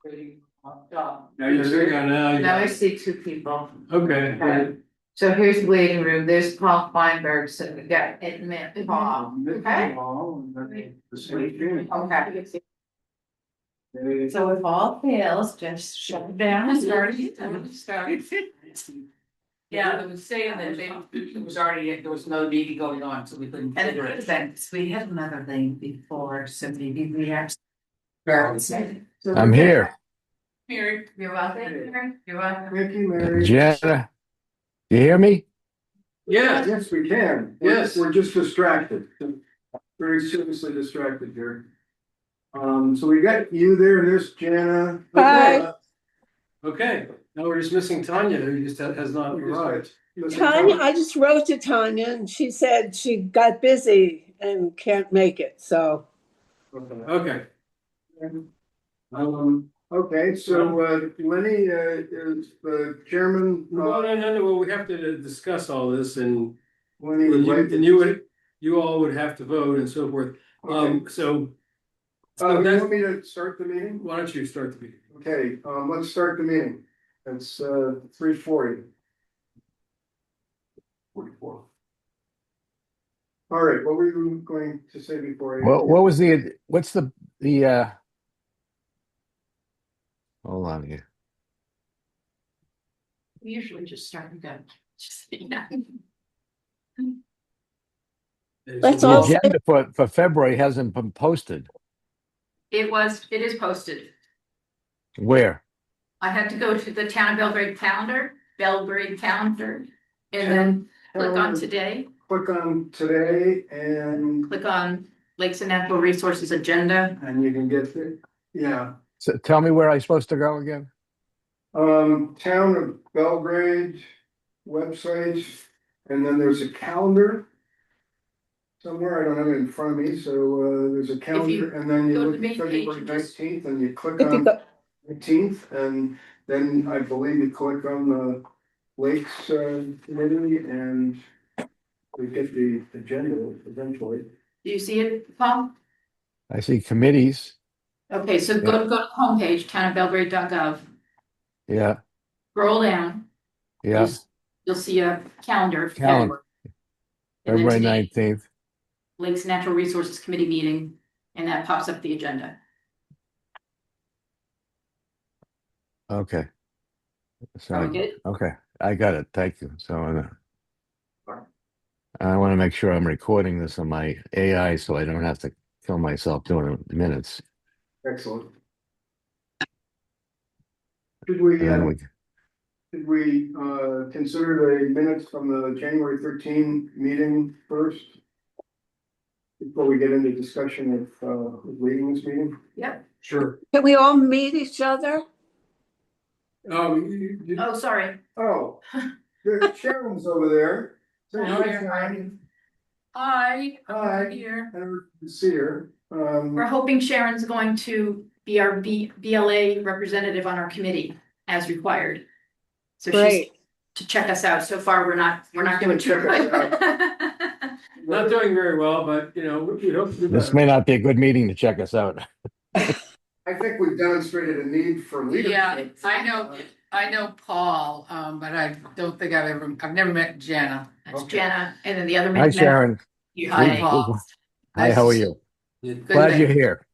Now you're there now. Now I see two people. Okay. Okay. So here's the waiting room, there's Paul Feinberg, so we got admit Paul, okay? Okay. So if all fails, just shut it down and start. Yeah, they were saying that it was already, there was no meeting going on, so we couldn't. And it is that, we had another thing before, so maybe we have. So I'm here. Mary, You're welcome, you're welcome. Thank you, Mary. Jenna, you hear me? Yeah. Yes, we can. Yes. We're just distracted, very seriously distracted here. So we got you there, and there's Jana. Hi. Okay, now we're just missing Tanya, who just has not arrived. Tanya, I just wrote to Tanya and she said she got busy and can't make it, so. Okay. Okay, so Lenny is the chairman. Well, we have to discuss all this and Lenny would like to. you all would have to vote and so forth. Okay. So You want me to start the meeting? why don't you start the meeting? Okay, let's start the meeting. It's 3:40. 44. All right, what were you going to say before? What's the hold on here. We usually just start and go. Just, Let's The all agenda for February hasn't been posted. it is posted. Where? I had to go to the town of Belgrade calendar, and then click on today, Click on today and click on Lakes and Natural Resources agenda. you can get it. Yeah. So tell me where I'm supposed to go again. Town of Belgrade website, and then there's a calendar. Somewhere, I don't have it in front of me, so there's a calendar, and then you go to look the at main page February and just- 19th, and you click If you on go, 19th, and then I believe you click on the Lakes committee, and we get the agenda eventually. Do you see it, Paul? I see committees. Okay, so go to the homepage, townofbelgrade.gov, Yeah, scroll down. yeah. You'll see a calendar. of Calendar. February. And then February today, 19th. Lakes Natural Resources Committee meeting, and that pops up the agenda. Okay. So Are we good? okay, I got it. Thank you. So I want to make sure I'm recording this on my AI so I don't have to kill myself doing minutes. Excellent. Did we, And then we did we consider the minutes from the January 13 meeting first? Before we get into discussion of leading this meeting? Yep. Sure. can we all meet each other? Oh, sorry. Oh, Sharon's over there. Say hi, Here. Sharon. Hi. Hi. Here. I never see her. We're hoping Sharon's going to be our BLA representative on our committee as required. So she's Great. to check us out. So far, we're not doing too Check us good. Not doing very well, but we hope to do this better. may not be a good meeting to check us out. I think we've demonstrated a need for leadership. Yeah, I know Paul, but I don't think I've never met Jana. That's Jenna, and then the other. Hi, Sharon. Hi, We- Paul. Hi, how are you? Good Glad you're thing. here.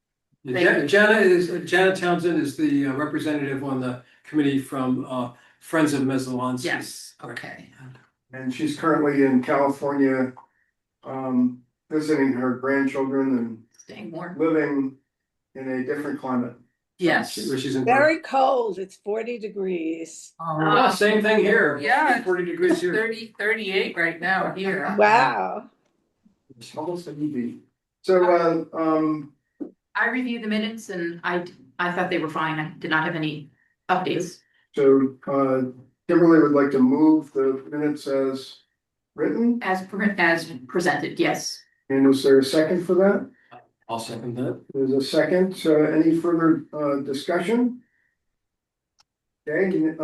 Jana Townsend is the representative on the committee from Friends of Mesalonskis. Yes, okay. And she's currently in California, visiting her grandchildren and Staying warm. living in a different climate. Yes. Where she's in. Very cold, it's 40 degrees. Yeah, same thing here. Yeah. 40 degrees here. 38 right now here. Wow. It's almost an EV. So, I reviewed the minutes and I thought they were fine. I did not have any updates. Kimberly would like to move the minutes as written, As presented, yes. and is there a second for that? I'll second that. There's a second, any further discussion? Okay,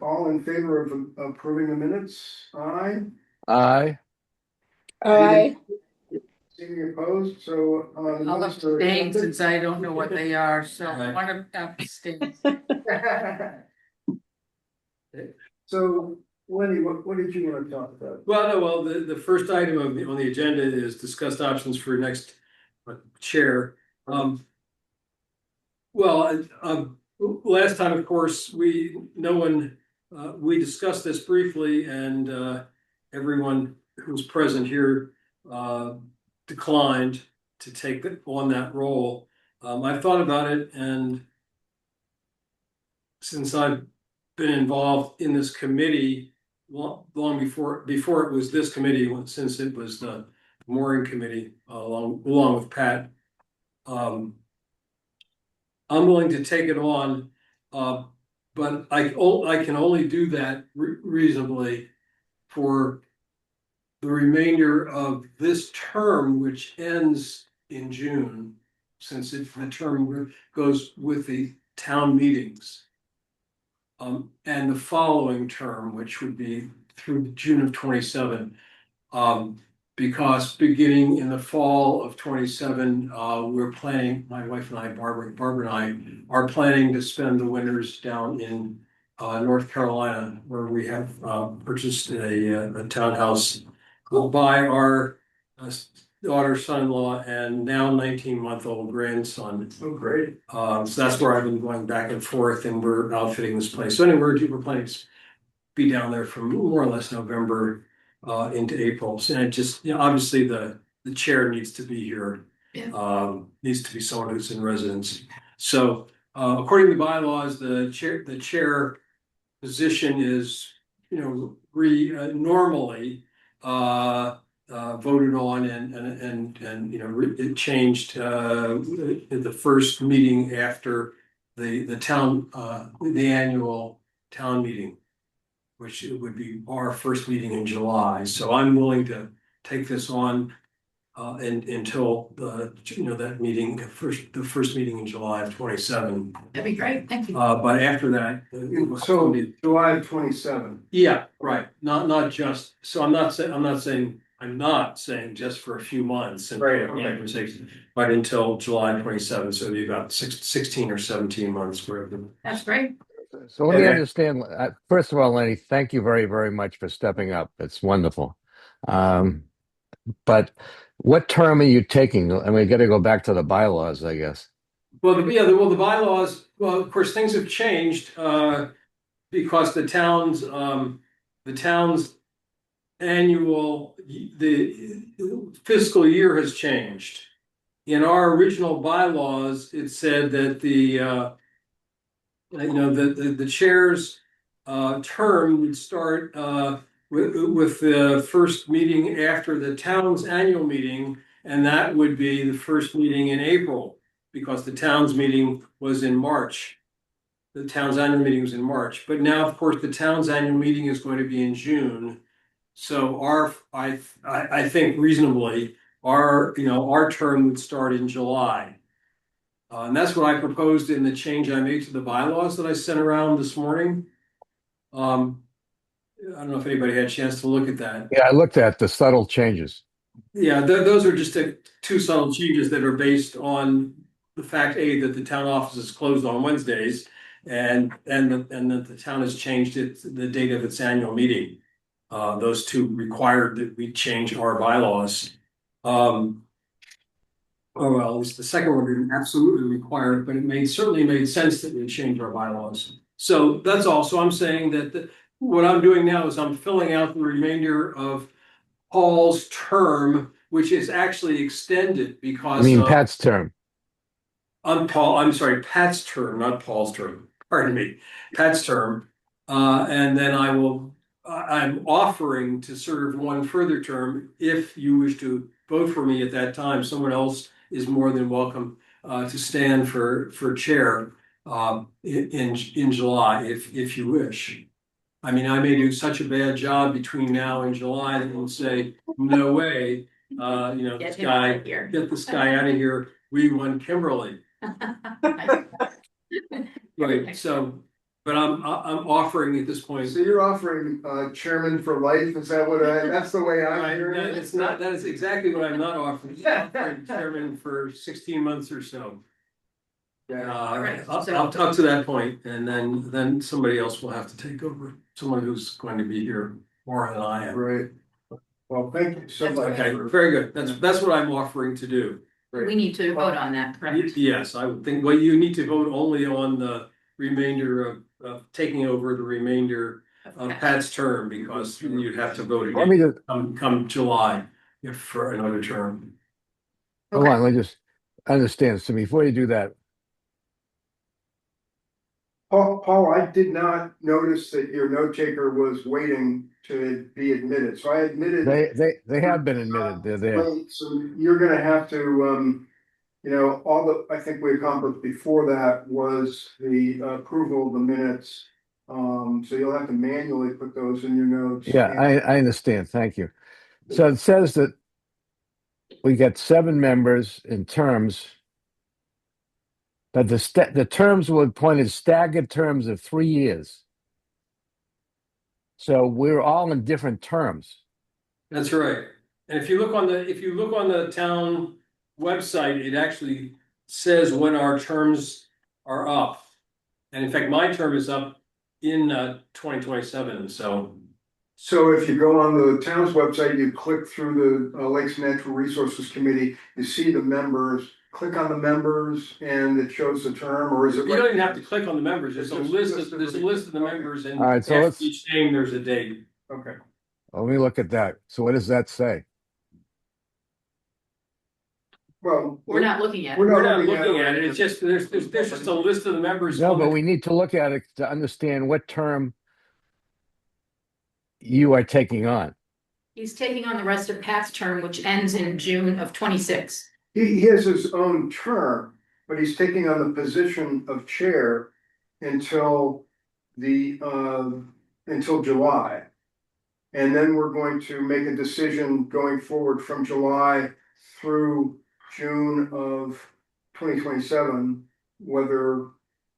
all in favor of approving the minutes, aye? Aye. All right. See any opposed, so. I'll minutes are abstain accepted. since I don't know what they are, so Right. one of abstain. So, Lenny, what did you want to talk about? Well, no, well, the first item on the agenda is discussed options for next chair. Well, last time, of course, we discussed this briefly and everyone who was present here declined to take on that role. I've thought about it, and since I've been involved in this committee long before it was this committee, since it was the mooring committee, along with Pat. I'm willing to take it on, but I can only do that reasonably for the remainder of this term, which ends in June, since the term goes with the town meetings. And the following term, which would be through June of 27. Because beginning in the fall of 27, we're planning, my wife and I, Barbara and I, are planning to spend the winters down in North Carolina, where we have purchased a townhouse by our daughter, son-in-law, and now 19-month-old grandson. Oh, great. So that's where I've been going back and forth, and we're outfitting this place. So anyway, we're planning to be down there from more or less November into April. So, and it just, obviously the chair needs to be here. Yeah. Needs to be someone who's in residence. So according to the bylaws, the chair position is, normally voted on and it changed in the first meeting after the annual town meeting, which it would be our first meeting in July. So I'm willing to take this on until that meeting, the first meeting in July of 27. That'd be great, thank you. But after that, So July 27. yeah, right. Not just, so I'm not saying just for a few months and Right, okay. but until July 27. So it'd be about 16 or 17 months wherever. That's great. So let me Yeah. understand. First of all, Lenny, thank you very, very much for stepping up. It's wonderful. But what term are you taking? And we got to go back to the bylaws, I guess. Well, the bylaws, well, of course, things have changed because the town's annual, the fiscal year has changed. In our original bylaws, it said that the chair's term would start with the first meeting after the town's annual meeting, and that would be the first meeting in April, because the town's meeting was in March. The town's annual meeting was in March, but now, of course, the town's annual meeting is going to be in June. So I think reasonably, our term would start in July. And that's what I proposed in the change I made to the bylaws that I sent around this morning. I don't know if anybody had a chance to look at that. Yeah, I looked at the subtle changes. Yeah, those are just two subtle changes that are based on the fact, A, that the town office is closed on Wednesdays, and that the town has changed the date of its annual meeting. Those two required that we change our bylaws. Oh, well, at least the second one didn't absolutely require it, but it certainly made sense that we change our bylaws. So that's all. So I'm saying that what I'm doing now is I'm filling out the remainder of Paul's term, which is actually extended because. I mean, Pat's term. I'm sorry, Pat's term, not Paul's term. Pardon me, Pat's term. And then I'm offering to serve one further term. If you wish to vote for me at that time, someone else is more than welcome to stand for chair in July, if you wish. I mean, I may do such a bad job between now and July that we'll say, no way, Get this him guy, out of here. get this guy out of here. We won Kimberly. Right, so But I'm offering at this point. So you're offering chairman for life, is that that's the way I'm Right, hearing no, it? it's not, that is exactly what I'm not offering. I'm offering chairman for 16 months or so. Yeah, right, Up so- up to that point, and then somebody else will have to take over, someone who's going to be here more than I am. right. Well, thank you so That's much. Okay, for- very good. That's what I'm offering to do. We need to vote on that, correct? Yes, I would think, well, you need to vote only on the remainder of taking over the remainder of Pat's term, because you'd have to vote Let me again just, come July if for another term. hold Okay. on, let me just understand. So before you do that, Paul, I did not notice that your note taker was waiting to be admitted, so I admitted. they have been admitted, they're there. Right, so you're gonna have to, you know, all that I think we accomplished before that was the approval of the minutes. So you'll have to manually put those in your notes. Yeah, I understand, thank you. So it says that we got 7 members in terms. But the terms were appointed staggered terms of 3 years. So we're all in different terms. That's right. And if you look on the town website, it actually says when our terms are up. And in fact, my term is up in 2027, so. So if you go on the town's website, you click through the Lakes Natural Resources Committee, you see the members, click on the members and it shows the term, or is it? You don't even have to click on the members, there's a It's just list of the members, and All right, so after let's- each name, there's a date. Okay, Let me look at that. So what does that say? well. We're not looking at it. We're We're not looking at it, it's just, there's just a list of the members. No, on but the- we need to look at it to understand what term you are taking on. He's taking on the rest of Pat's term, which ends in June of 26. He has his own term, but he's taking on the position of chair until until July. And then we're going to make a decision going forward from July through June of 2027, whether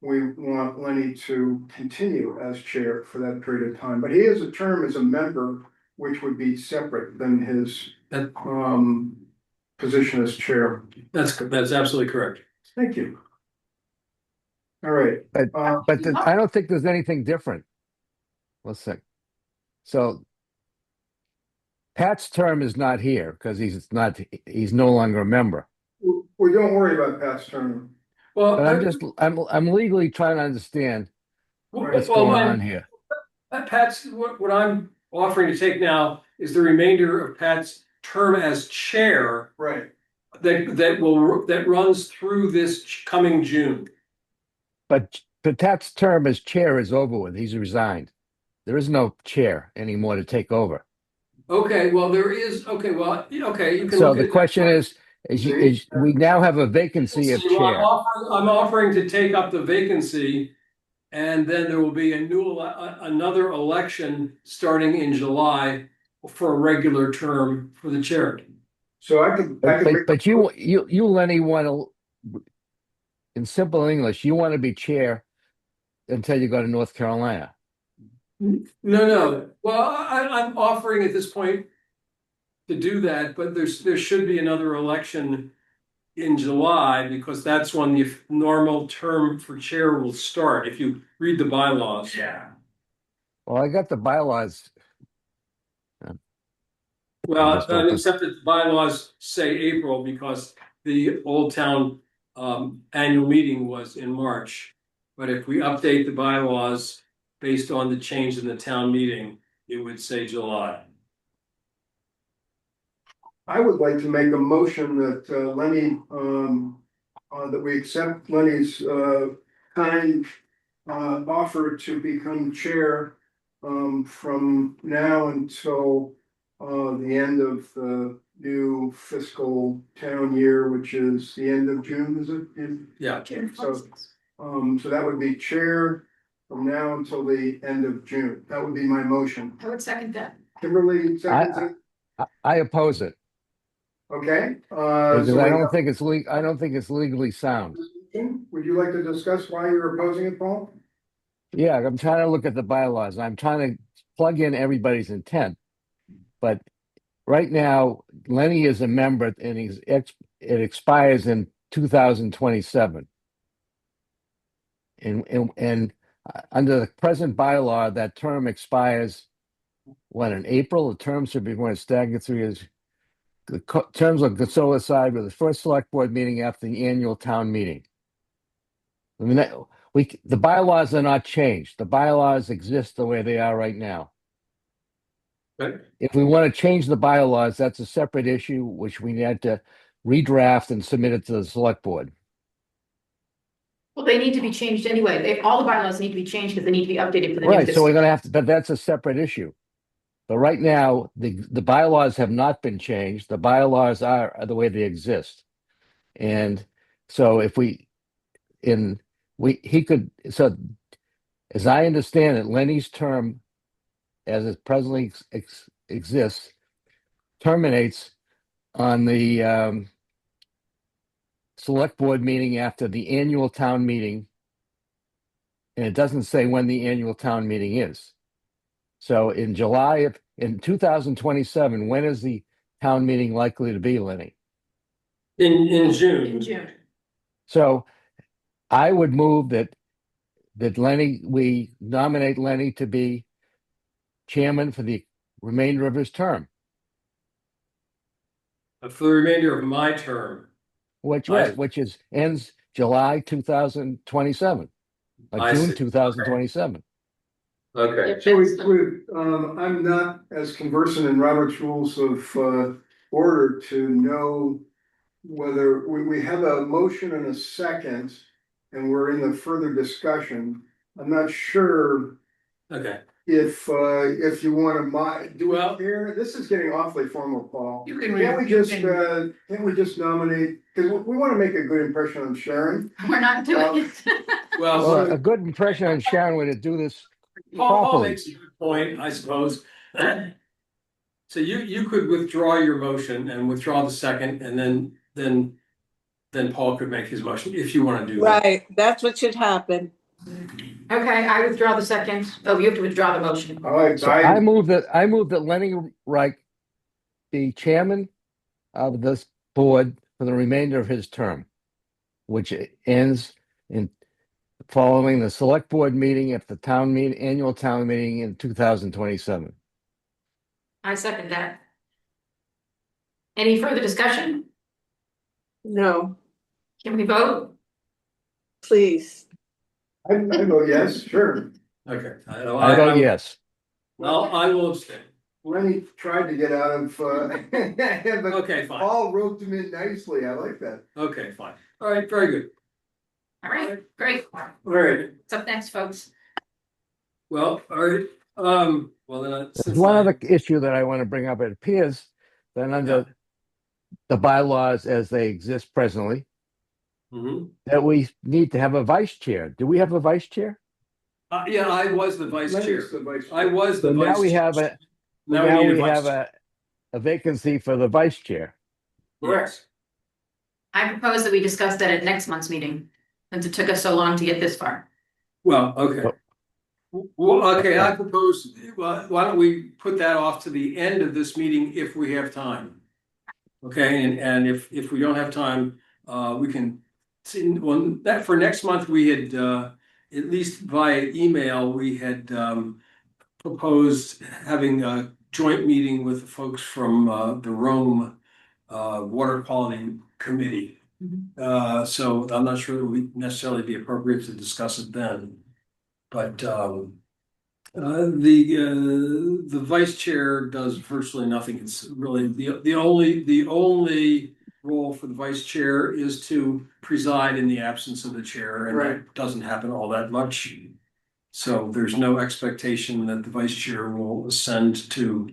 we want Lenny to continue as chair for that period of time. But he has a term as a member, which would be separate than his That- position as chair. That's absolutely correct. Thank you. All right. But I don't think there's anything different. Let's see. So Pat's term is not here because he's no longer a member. We don't worry about Pat's term. Well, But I'm legally trying to understand what's well, going on here. Pat's, what I'm offering to take now is the remainder of Pat's term as chair Right. that runs through this coming June. But Pat's term as chair is over with. He's resigned. There is no chair anymore to take over. Okay, well, there is, okay, well, okay, you can. So look the at- question is we now have a vacancy of So chair. I'm offering to take up the vacancy, and then there will be another election starting in July for a regular term for the chair. So I could. But you Lenny want to, in simple English, you want to be chair until you go to North Carolina. No, well, I'm offering at this point to do that, but there should be another election in July, because that's when the normal term for chair will start, if you read the bylaws. Yeah. Well, I got the bylaws. Well, Just open. except that the bylaws say April, because the Old Town annual meeting was in March. But if we update the bylaws based on the change in the town meeting, it would say July. I would like to make a motion that Lenny, that we accept Lenny's kind offer to become chair from now until the end of the new fiscal town year, which is the end of June, is it? Yeah, So that would be chair from now until the end of June. That would be my motion. I would second that. Kimberly seconds it, I oppose it okay? because So I we don't have- think it's legally sound. Would you like to discuss why you're opposing it, Paul? Yeah, I'm trying to look at the bylaws. I'm trying to plug in everybody's intent. But right now, Lenny is a member and it expires in 2027. And under the present bylaw, that term expires when in April. The term should be when it's staggered 3 years. The terms will coincide with the first select board meeting after the annual town meeting. I mean, the bylaws are not changed. The bylaws exist the way they are right now. Okay. If we want to change the bylaws, that's a separate issue, which we need to redraft and submit it to the select board. Well, they need to be changed anyway. All the bylaws need to be changed because they need to be updated for the new Right, so we're fiscal. gonna have to, but that's a separate issue. But right now, the bylaws have not been changed. The bylaws are the way they exist. And so if so as I understand it, Lenny's term as it presently exists terminates on the select board meeting after the annual town meeting. And it doesn't say when the annual town meeting is. So in 2027, when is the town meeting likely to be, Lenny? In June. In June. So I would move that we nominate Lenny to be chairman for the remainder of his term. For the remainder of my term. Which I- ends July 2027, I June see. 2027. Okay. So I'm not as conversant in Robert's rules of order to know whether we have a motion and a second and we're in the further discussion. I'm not sure Okay. if you want to do Well- it here. This is getting awfully formal, Paul. You can. Can't we you just can- can't we just nominate, because we want to make a good impression on Sharon. We're not doing it. Well, Well, a good impression on Sharon would do this. Paul properly. makes a good point, I suppose. So you could withdraw your motion and withdraw the second, and then Paul could make his motion if you want to do that. Right, that's what should happen. Okay, I withdraw the second. Oh, you have to withdraw the motion. So I move that Lenny Reich be chairman of this board for the remainder of his term, which ends in following the select board meeting at the annual town meeting in 2027. I second that. Any further discussion? No, Can we vote? please. I vote yes, sure. Okay. I vote yes. I will abstain. Lenny tried to get out of, but Okay, fine. Paul roped him in nicely. I like that. Okay, fine. All right, very good. All right, great. All right. What's up next, folks? Well, all right. Well then, There's since one I- other issue that I want to bring up. It appears that under the bylaws as they exist presently, Mhm. that we need to have a vice chair. Do we have a vice chair? Yeah, I was the vice chair. Lenny's the vice I chair. was the So vice. now we have chair. now need we vice have chair. a vacancy for the vice chair. Correct. I propose that we discuss that at next month's meeting, since it took us so long to get this far. Well, okay. Well, okay, I propose, well, why don't we put that off to the end of this meeting if we have time? Okay, and if we don't have time, we can see, well, that for next month, we had, at least via email, we had, proposed having a joint meeting with the folks from, the Rome, Water Quality Committee. So I'm not sure it would necessarily be appropriate to discuss it then. But the vice chair does virtually nothing. It's really the only role for the vice chair is to preside in the absence of the chair, and Right. that doesn't happen all that much. So there's no expectation that the vice chair will ascend to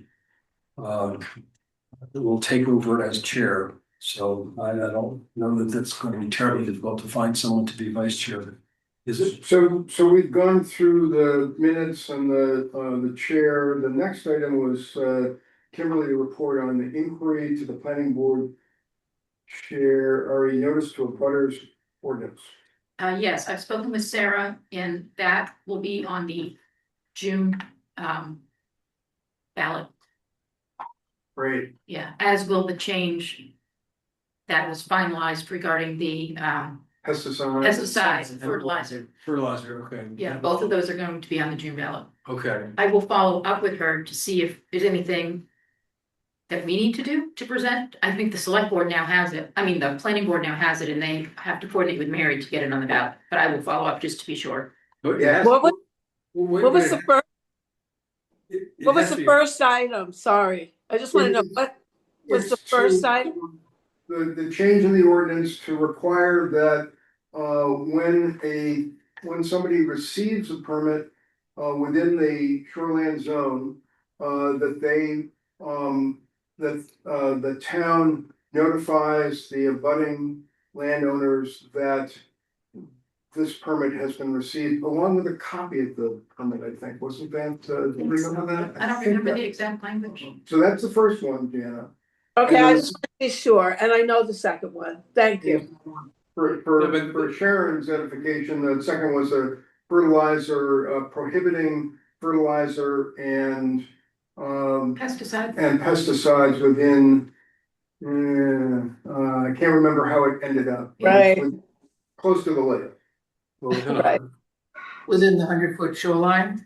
will take over as chair. So I don't know that that's going to be terribly difficult to find someone to be vice chair. Is it? So we've gone through the minutes and the chair. The next item was Kimberly to report on the inquiry to the planning board chair, or a notice to a butters ordinance. Yes, I've spoken with Sarah and that will be on the June ballot. Great. Yeah, as will the change that was finalized regarding the pesticide fertilizer. Fertilizer, okay. Yeah, both of those are going to be on the June ballot. Okay, I will follow up with her to see if there's anything that we need to do to present. I think the select board now has it. I mean, the planning board now has it and they have to coordinate with Mary to get it on the ballot, but I will follow up just to be sure. yeah. What was the first, what was the first item? Sorry, I just want to know, what was the It's first to- item? The change in the ordinance to require that, when somebody receives a permit, within the shoreland zone, that they, the town notifies the abutting landowners that this permit has been received, along with a copy of the permit, I think, wasn't that, do you remember that? I don't think remember that- the exact language. So that's the first one, Jana. Okay, I just want to be sure, and I know the second one. Thank you. For Sharon's edification, the second was a fertilizer, prohibiting fertilizer and Pesticide. pesticides within. I can't remember how it ended up. Right. Close to the lake. Right. Within the 100-foot shoreline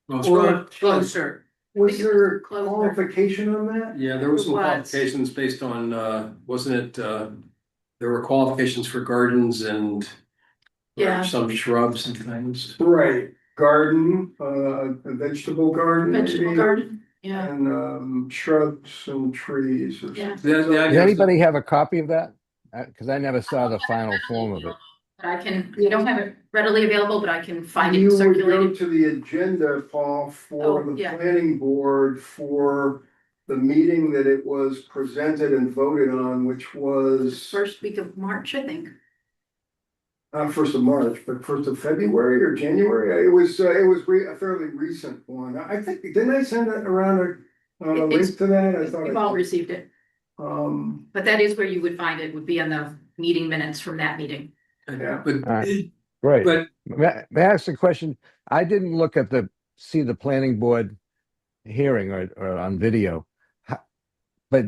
Well, or closer. Was there Closer. qualification on that? yeah, there were some It was. qualifications based on, wasn't it, there were qualifications for gardens and Yeah. some shrubs and things. Right, garden, a vegetable garden. Vegetable maybe, garden, yeah. And shrubs and trees. Or Yeah. something. The idea Does is anybody have a copy of that? Because I never saw the final form of it. But I don't have it readily available, but I can find You it would go circulated. to the agenda, Paul, for Oh, the yeah. planning board for the meeting that it was presented and voted on, which was First week of March, I think. not first of March, but first of February or January. It was a fairly recent one. I think, didn't I send it around a It's- link to that? I thought. We've all received it, Um, but that is where you would find it, would be on the meeting minutes from that meeting. Yeah. But, Alright. Great. but May I ask a question? I didn't look at see the planning board hearing or on video. But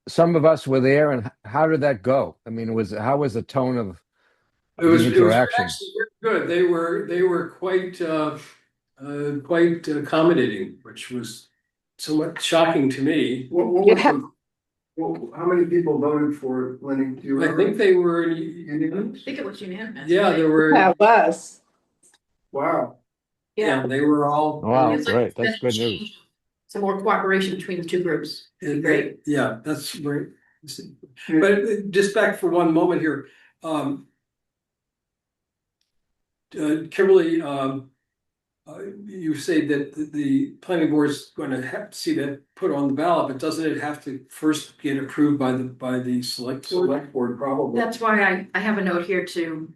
some of us were there, and how did that go? I mean, how was the tone of it was the interaction? actually very good. They were quite accommodating, which was somewhat shocking to me. what was how many people voted for it, Lenny? Do you I remember? think they were, Unanimous? I think it was unanimous. yeah, there were, That was. Wow. yeah, they were all. Wow, It's like great. That's been a good news. change, some more cooperation between the two groups. Great. Yeah, that's great. But just back for one moment here, Kimberly, you say that the planning board is going to have to see that put on the ballot, but doesn't it have to first get approved by the select board? Select board, probably. That's why I have a note here to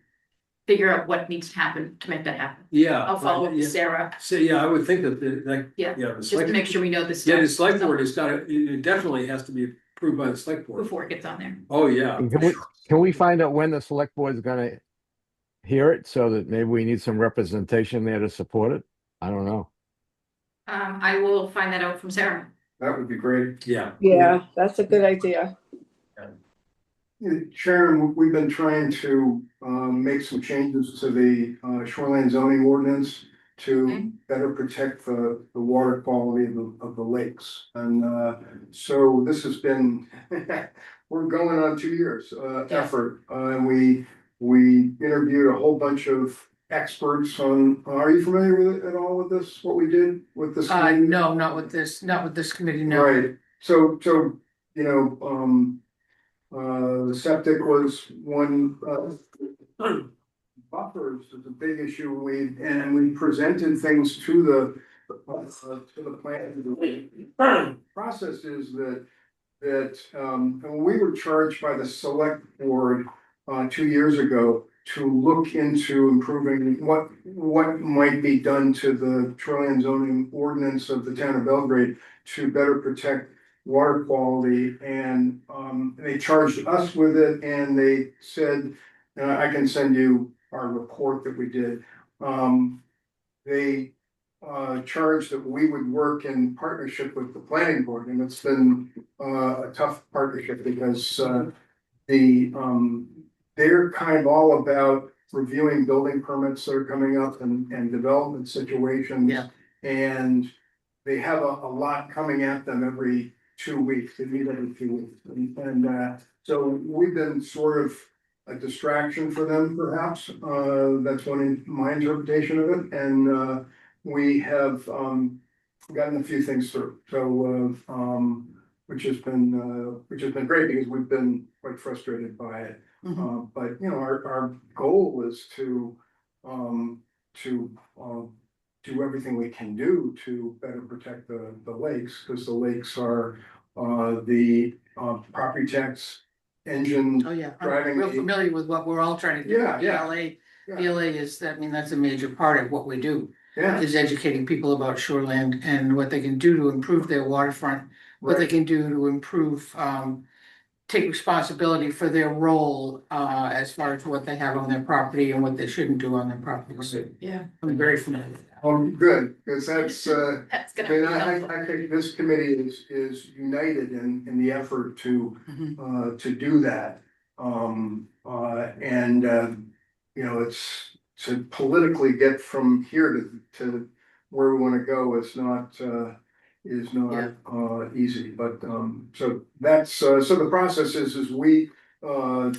figure out what needs to happen to make that happen. Yeah. I'll follow up right, with yeah. Sarah, So, yeah, I would think that Yeah, the just to select, make sure we know this. yeah, the select board has got to, it definitely has to be approved by the select board. Before it gets on there. Oh, yeah. And can we find out when the select board is gonna hear it so that maybe we need some representation there to support it? I don't know. I will find that out from Sarah. That would be great. Yeah. Yeah, that's a good idea. Sharon, we've been trying to make some changes to the shoreline zoning ordinance to Okay. better protect the water quality of the lakes. And so this has been, we're going on 2 years effort. And we interviewed a whole bunch of experts on, are you familiar with it at all with this, what we did with this? committee? No, not with this committee, no. Right, so, you know, the septic was one, buffers is a big issue, we presented things to the plan. Process is that, and we were charged by the select board, 2 years ago to look into improving what might be done to the shoreline zoning ordinance of the town of Belgrade to better protect water quality, and they charged us with it, and they said, I can send you our report that we did. They charged that we would work in partnership with the planning board, and it's been a tough partnership because they're kind of all about reviewing building permits that are coming up and development situations. Yeah. And they have a lot coming at them every 2 weeks, they meet every 2 weeks, and so we've been sort of a distraction for them perhaps, that's my interpretation of it, and we have gotten a few things through, so which has been great because we've been quite frustrated by it. But you know, our goal is to do everything we can do to better protect the lakes, because the lakes are the property tax engine. Oh, yeah, Driving I'm real the- familiar with what we're all trying to do. Yeah, yeah. PLA, PLA is, I mean, that's a major part of what we do, Yeah, is educating people about shoreland and what they can do to improve their waterfront, what they right, can do to improve, take responsibility for their role, as far as what they have on their property and what they shouldn't do on their property. So Yeah. I'm very familiar with that. good, because that's That's I gonna mean, be I helpful. think this committee is united in the effort Mhm. to do that. And you know, it's to politically get from here to where we want to go is not easy, but so that's so the process is we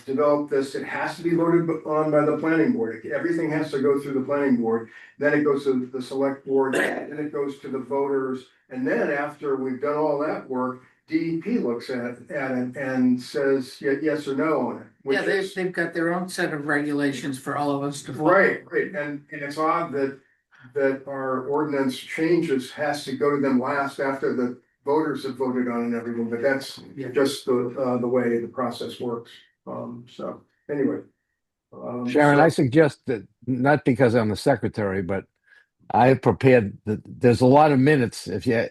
develop this, it has to be voted on by the planning board, everything has to go through the planning board, then it goes to the select board, then it goes to the voters, and then after we've done all that work, DEP looks at it and says yes or no on it. which Yeah, is- they've got their own set of regulations for all of us to follow. Right, and it's odd that our ordinance changes has to go to them last after the voters have voted on it and everything, but that's Yeah. just the way the process works, so, anyway. Sharon, so- I suggest that, not because I'm the secretary, but I prepared that there's a lot of minutes. If you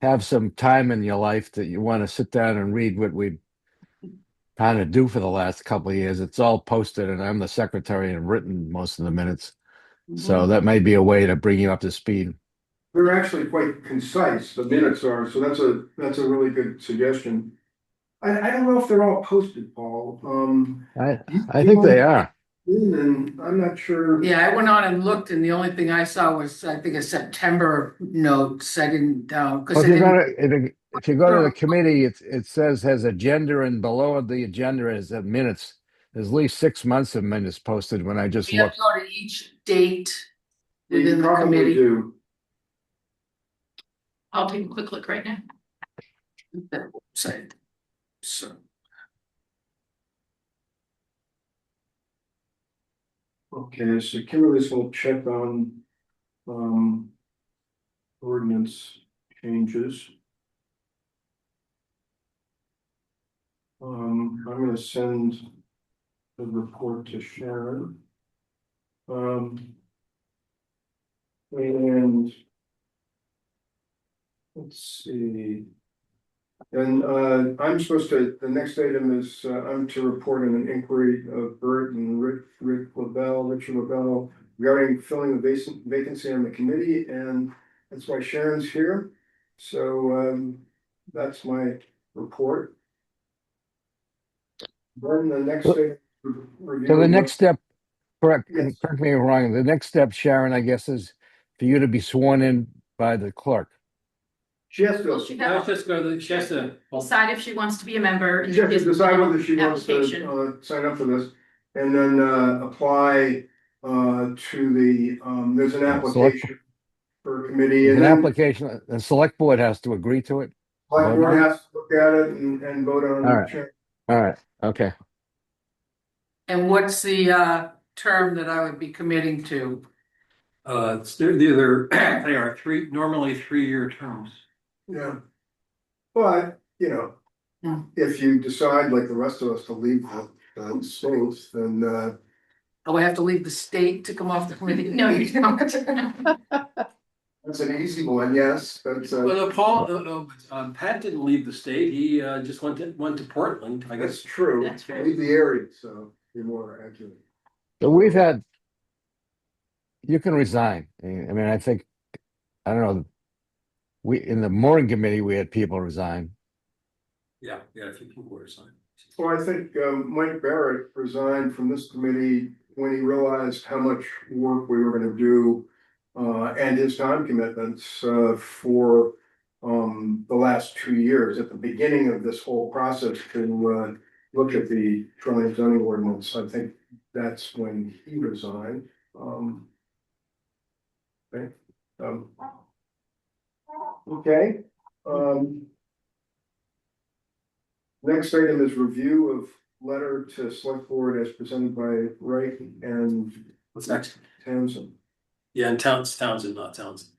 have some time in your life that you want to sit down and read what we kind of do for the last couple of years, it's all posted, and I'm the secretary and written most of the minutes. So that may be a way to bring you up to speed. They're actually quite concise, the minutes are, so that's a really good suggestion. I don't know if they're all posted, Paul, I think they are. and I'm not sure. Yeah, I went on and looked, and the only thing I saw was, I think, a September notes. I didn't, because Well, I if didn't. if you go to the committee, it says has agenda, and below the agenda is the minutes. There's at least 6 months of minutes posted when I just We have looked. to go to each date We within the probably committee. do. I'll take a quick look right now. That website. So, Okay, so Kimberly's gonna check on, ordinance changes. I'm gonna send the report to Sharon. And let's see. And I'm supposed to, the next item is, I'm to report on an inquiry of Bert and Richard LaBelle regarding filling the vacancy on the committee, and that's why Sharon's here. So that's my report. Then the next thing. So the next step, correct Yes. me if I'm wrong, the next step, Sharon, I guess, is for you to be sworn in by the clerk. She has Well, to, she Now has let's just go to, she has to, decide if she wants to be a member. and she has to give the decide whether she wants application. to sign up for this, and then apply to the, there's an application for a committee, There's and an then application, the select board has to agree to it. select board has to look at it and vote on All it. right. All right, okay. and what's the term that I would be committing to? they are normally 3-year terms. Yeah. But, you know, Hmm. if you decide like the rest of us to leave the states, then Oh, I have to leave the state to come off the committee? No, you don't. that's an easy one, yes, that's Well, Pat didn't leave the state, he just went to Portland, I that's guess. true. That's right. Leave the area, so be more accurate. So we've had you can resign. I mean, I think, I don't know, in the mooring committee, we had people resign. Yeah, a few people were assigned. Well, I think Mike Barrett resigned from this committee when he realized how much work we were gonna do. And his time commitments for the last 2 years at the beginning of this whole process to look at the shoreline zoning ordinance. I think that's when he resigned. Okay. Okay. Next item is review of letter to select board as presented by Wright and What's next? Townsend. Yeah, and Townsend, not Townsend.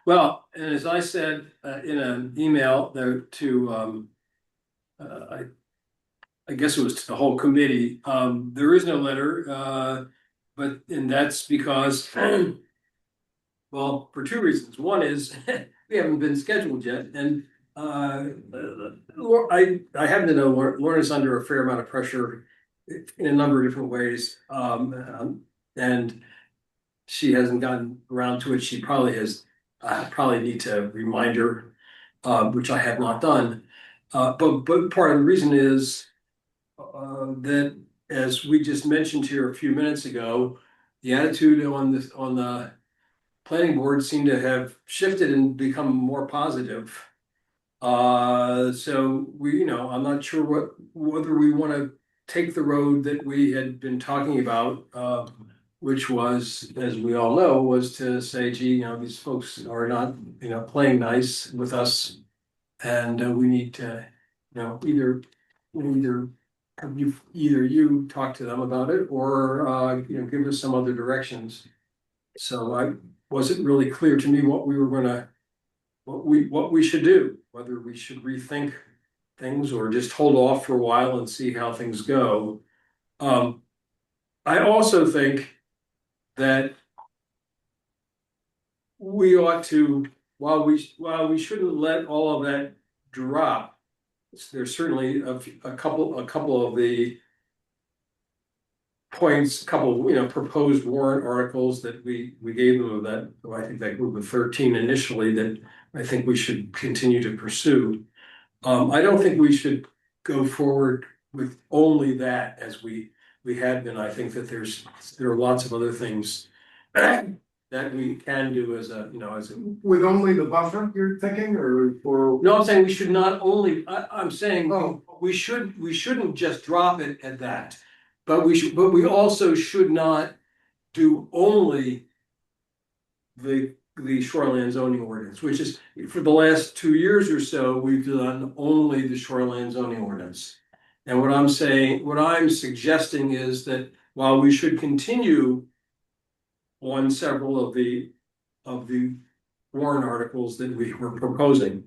Well, and as I said, in an email there to, I guess it was to the whole committee, there is no letter, and that's because, well, for two reasons. One is we haven't been scheduled yet, and I happen to know Lauren's under a fair amount of pressure in a number of different ways, and she hasn't gotten around to it. She probably has. I probably need to remind her, which I have not done. But part of the reason is that, as we just mentioned here a few minutes ago, the attitude on the planning board seemed to have shifted and become more positive. So I'm not sure whether we want to take the road that we had been talking about, which was, as we all know, was to say, gee, these folks are not, playing nice with us, and we need to, either you talk to them about it, or give us some other directions. So I wasn't really clear to me what we should do, whether we should rethink things or just hold off for a while and see how things go. I also think that we ought to, while we shouldn't let all of that drop, there's certainly a couple of the points, proposed warrant articles that we gave them of that, I think that group of 13 initially, that I think we should continue to pursue. I don't think we should go forward with only that as we had been. I think that there are lots of other things that we can do as a. With only the buffer, you're thinking, or? No, I'm saying we should not only, I'm saying Oh. we shouldn't just drop it at that. But we also should not do only the shoreline zoning ordinance, which is, for the last 2 years or so, we've done only the shoreline zoning ordinance. And what I'm suggesting is that while we should continue on several of the warrant articles that we were proposing,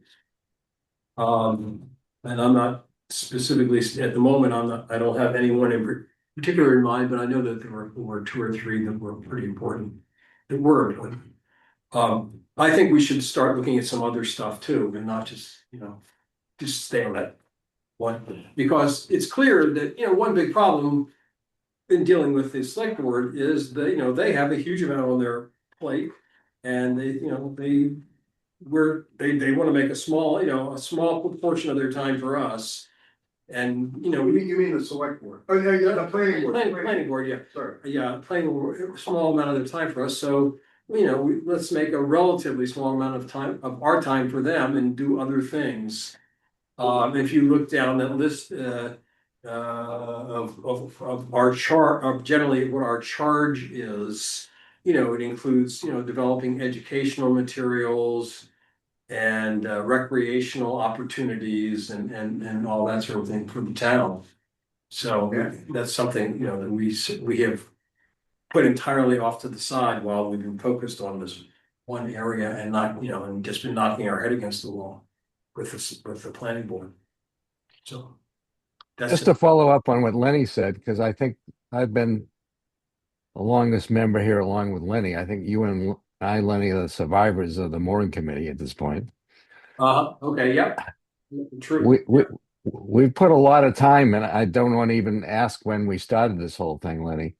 and I'm not specifically at the moment, I don't have anyone in particular in mind, but I know that there were 2 or 3 that were pretty important. I think we should start looking at some other stuff too, and not just stay on that one, because it's clear that one big problem in dealing with the select board is that they have a huge amount on their plate, and they want to make a small proportion of their time for us. And You mean the select board? Oh, yeah, the planning board. planning board, yeah. Sorry. Yeah, playing a small amount of their time for us, so, let's make a relatively small amount of time, of our time for them, and do other things. If you look down that list, of our of generally what our charge is, it includes, developing educational materials and recreational opportunities and all that sort of thing for the town. So that's something, that we have put entirely off to the side while we've been focused on this one area, and not, and just been knocking our head against the wall with the planning board. So that's Just to follow up on what Lenny said, because I think I've been along this member here along with Lenny. I think you and I, Lenny, are the survivors of the mooring committee at this point. Okay, yep. True. We put a lot of time, and I don't want to even ask when we started this whole thing, Lenny.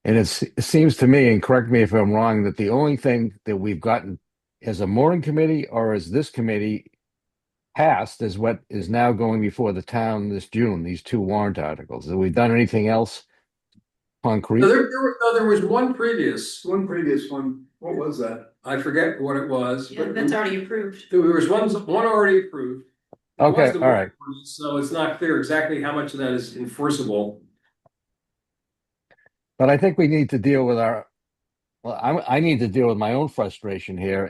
And it seems to me, and correct me if I'm wrong, that the only thing that we've gotten as a mooring committee or as this committee passed is what is now going before the town this June, these two warrant articles. Have we done anything else concrete? There was one previous, One previous one, what was that? I forget what it was, Yeah, but that's already approved. there was one already approved. It was Okay, the all right. one, so it's not clear exactly how much of that is enforceable. But I think we need to deal with I need to deal with my own frustration here.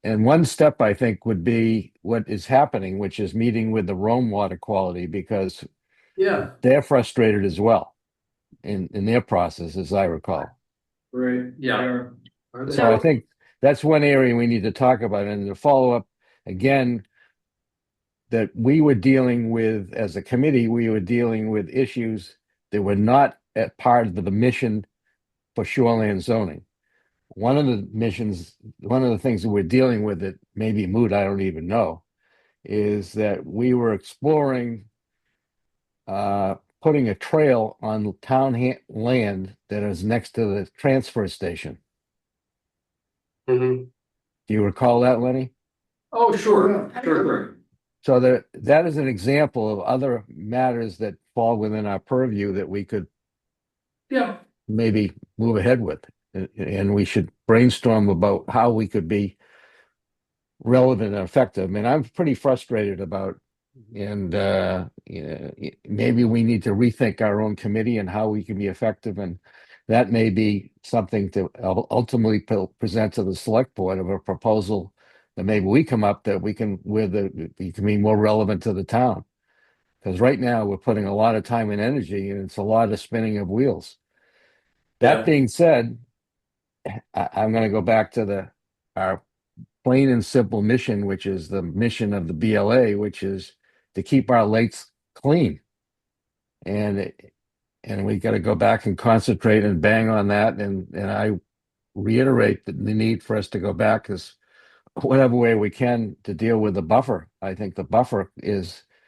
And one step I think would be what is happening, which is meeting with the Rome water quality because Yeah, they're frustrated as well in their process, as I recall. Right. Yeah. So I think that's one area we need to talk about. And to follow up again, that we were dealing with, as a committee, we were dealing with issues that were not at part of the mission for shoreline zoning. One of the things that we're dealing with that may be moot, I don't even know, is that we were exploring putting a trail on land that is next to the transfer station. Mhm. Do you recall that, Lenny? Oh, sure, Yeah. sure. So that is an example of other matters that fall within our purview that we could Yeah, maybe move ahead with. And we should brainstorm about how we could be relevant and effective. And I'm pretty frustrated about, and maybe we need to rethink our own committee and how we can be effective. And that may be something to ultimately present to the select board of a proposal that maybe we come up that we can be more relevant to the town. Because right now we're putting a lot of time and energy, and it's a lot of spinning of wheels. That Yeah. being said, I'm going to go back to our plain and simple mission, which is the mission of the BLA, which is to keep our lakes clean. And we got to go back and concentrate and bang on that. And I reiterate the need for us to go back as whatever way we can to deal with the buffer. I think the buffer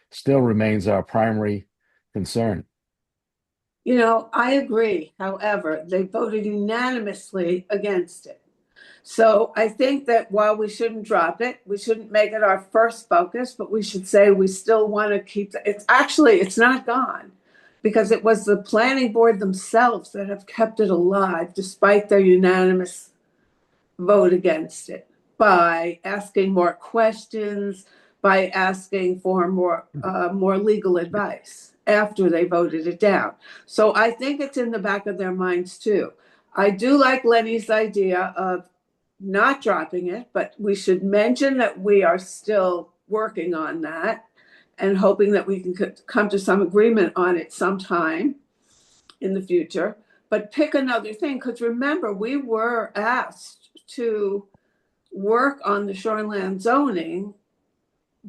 still remains our primary concern. You know, I agree. However, they voted unanimously against it. So I think that while we shouldn't drop it, we shouldn't make it our first focus, but we should say we still want to keep it's not gone because it was the planning board themselves that have kept it alive despite their unanimous vote against it by asking more questions, by asking for more legal advice after they voted it down. So I think it's in the back of their minds too. I do like Lenny's idea of not dropping it, but we should mention that we are still working on that and hoping that we can come to some agreement on it sometime in the future. But pick another thing, because remember, we were asked to work on the shoreline zoning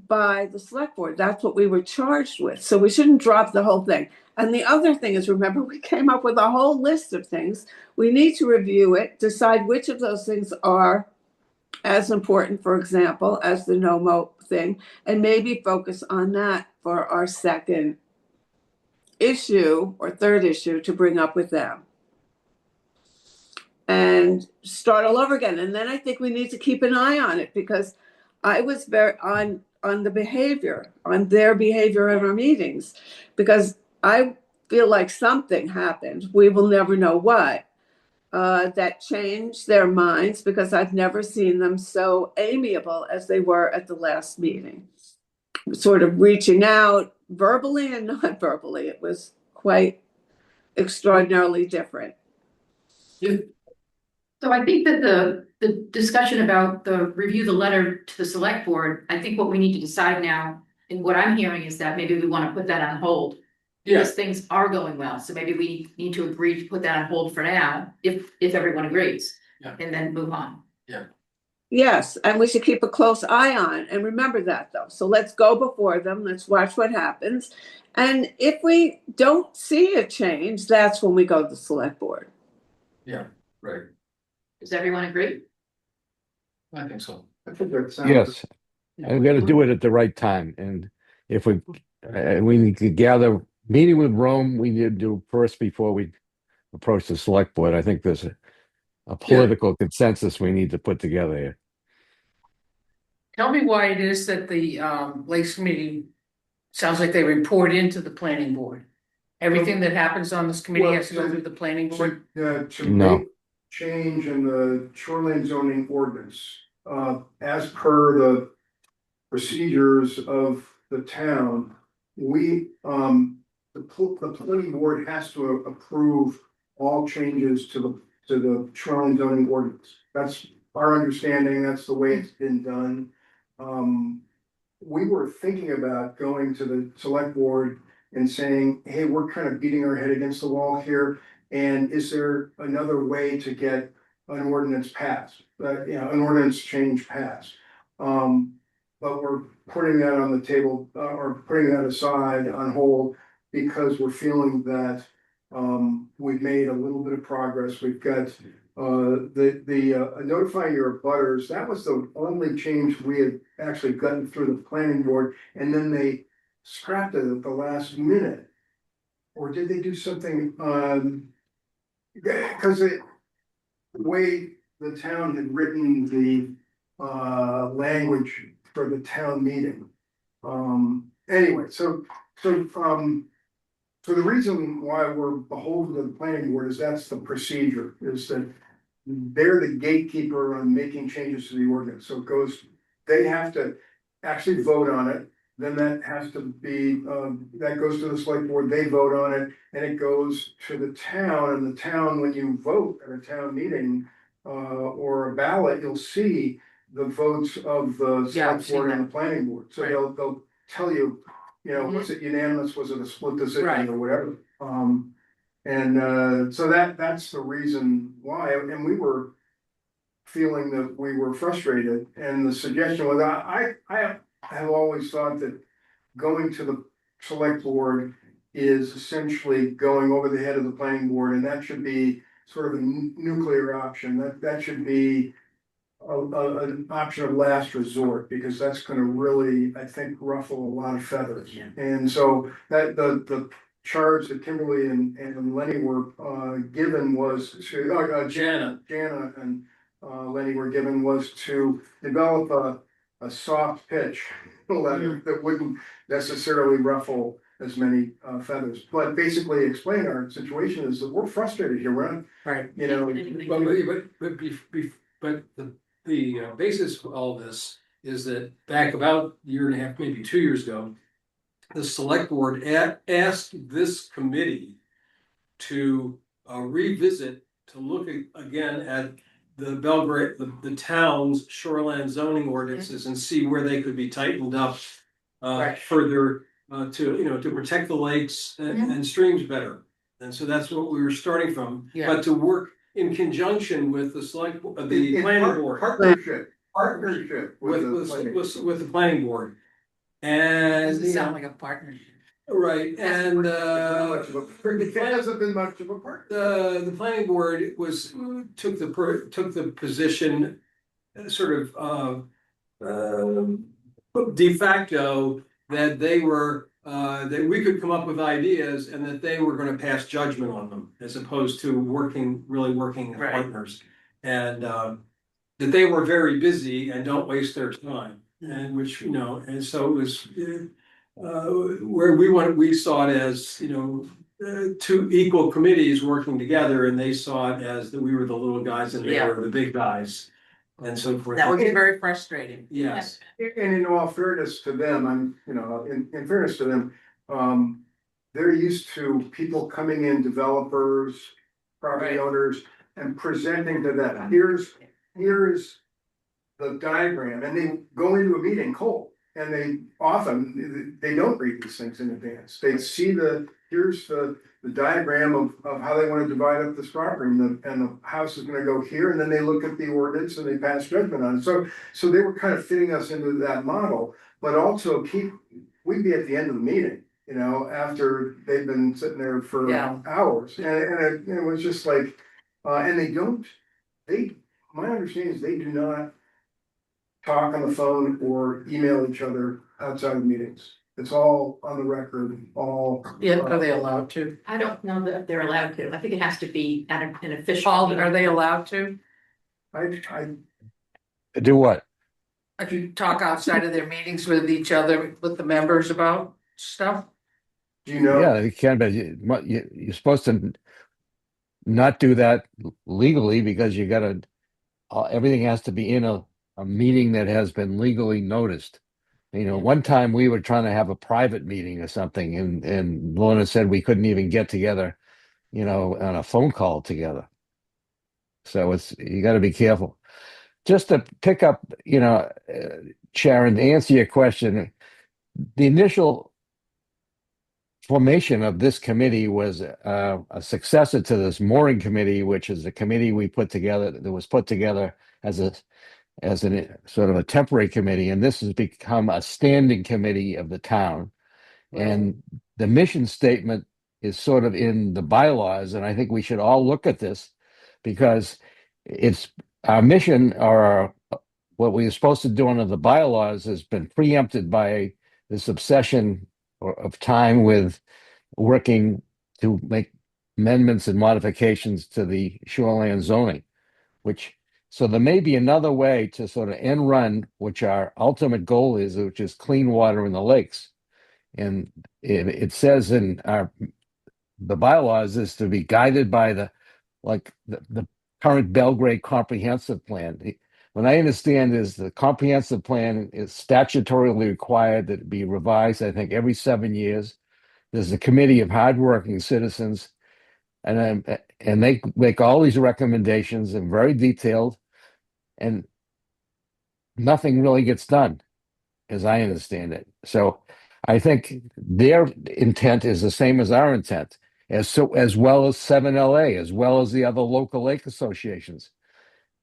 by the select board. That's what we were charged with. So we shouldn't drop the whole thing. And the other thing is, remember, we came up with a whole list of things. We need to review it, decide which of those things are as important, for example, as the no-mo thing, and maybe focus on that for our second issue or third issue to bring up with them. And start all over again. And then I think we need to keep an eye on it because I was very on the behavior, on their behavior in our meetings, because I feel like something happened. We will never know what. That changed their minds because I've never seen them so amiable as they were at the last meeting. Sort of reaching out verbally and not verbally. It was quite extraordinarily different. So I think that the discussion about review the letter to the select board, I think what we need to decide now, and what I'm hearing is that maybe we want to put that on hold. Because things are going well, so maybe we need to agree to put that on hold for now, if everyone agrees. Yeah. And then move on. Yes, and we should keep a close eye on, and remember that though. So let's go before them, let's watch what happens. And if we don't see a change, that's when we go to the select board. Yeah, right. Does everyone agree? I think so. I think that sounds. Yes, and we got to do it at the right time. And if we need to gather, meeting with Rome, we need to do first before we approach the select board. I think there's a political consensus we need to put together here. Tell me why it is that the Lakes Committee sounds like they report into the planning board. Everything that happens on this committee has to go through the planning board. To No. make change in the shoreline zoning ordinance, as per the procedures of the town, the planning board has to approve all changes to the shoreline zoning ordinance. That's our understanding, that's the way it's been done. We were thinking about going to the select board and saying, hey, we're kind of beating our head against the wall here. And is there another way to get an ordinance passed, an ordinance change passed? But we're putting that on the table, or putting that aside on hold, because we're feeling that we've made a little bit of progress. We've got notifying your abutters, that was the only change we had actually gotten through the planning board, and then they scrapped it at the last minute. Or did they do something, because the way the town had written the language for the town meeting. Anyway, so the reason why we're beholden to the planning board is that's the procedure, is that they're the gatekeeper on making changes to the ordinance. So it goes, they have to actually vote on it. Then that has to be, that goes to the select board, they vote on it, and it goes to the town, and the town, when you vote at a town meeting, or a ballot, you'll see the votes of the Yeah, I've select seen board and that. the planning board. So Right. they'll tell you, was it unanimous, was it a split decision Right. or whatever? So that's the reason why, and we were feeling that we were frustrated, and the suggestion was, I have always thought that going to the select board is essentially going over the head of the planning board, and that should be sort of a nuclear option, that should be an option of last resort, because that's gonna really, I think, ruffle a lot of feathers. Yeah. And so that the charge that Kimberly and Lenny were given was to, Jana and Lenny were given was to develop a soft pitch letter that wouldn't necessarily ruffle as many feathers, but basically explain our situation is that we're frustrated here, we're not, Right. But the basis for all this is that back about a year and a half, maybe 2 years ago, the select board asked this committee to revisit, to look again at the Belgrade, the town's shoreline zoning ordinances and see where they could be tightened up Right. further to protect the lakes and streams better. And so that's what we were starting from, Yeah. but to work in conjunction with the the planning board. Partnership With the planning board. And, Doesn't sound like a partnership. right, and, It hasn't been much of a part. the planning board took the position, sort of, de facto, that they were, that we could come up with ideas and that they were gonna pass judgment on them, as opposed to really working as Right. partners. And, that they were very busy and don't waste their time, and which, and so it was, where we saw it as, two equal committees working together, and they saw it as that we were the little guys and they Yeah. were the big guys. And so forth. That would be very frustrating. Yes, And in all fairness to them, in fairness to them, they're used to people coming in, developers, property Right. owners, and presenting to them, here's the diagram, and they go into a meeting cold. And they don't read these things in advance, they see here's the diagram of how they wanna divide up this property, and the house is gonna go here, and then they look at the ordinance and they pass judgment on it. So they were kind of fitting us into that model, but also we'd be at the end of the meeting, after they've been sitting there for Yeah. hours, and it was just like, and my understanding is they do not talk on the phone or email each other outside of meetings. It's all on the record, all. Yeah, are they allowed to? I don't know that they're allowed to. I think it has to be at an official. Paul, meeting. are they allowed to? I, Do what? If you talk outside of their meetings with each other, with the members about stuff? do you know? Yeah, it can, but you're supposed to not do that legally because you gotta, everything has to be in a meeting that has been legally noticed. You know, one time we were trying to have a private meeting or something and Lorna said we couldn't even get together, you know, on a phone call together. So you got to be careful. Just to pick up, you know, Sharon, to answer your question, the initial formation of this committee was a successor to this mooring committee, which is a committee we put together that was put together as a sort of a temporary committee, and this has become a standing committee of the town. And the mission statement is sort of in the bylaws, and I think we should all look at this because it's our mission or what we are supposed to do under the bylaws has been preempted by this obsession of time with working to make amendments and modifications to the shoreline zoning, so there may be another way to sort of end run, which our ultimate goal is, which is clean water in the lakes. And it says in the bylaws is to be guided by the current Belgrade comprehensive plan. What I understand is the comprehensive plan is statutorily required that it be revised, I think, every 7 years. There's a committee of hardworking citizens, and they make all these recommendations and very detailed, and nothing really gets done, as I understand it. So I think their intent is the same as our intent, as well as 7LA, as well as the other local lake associations.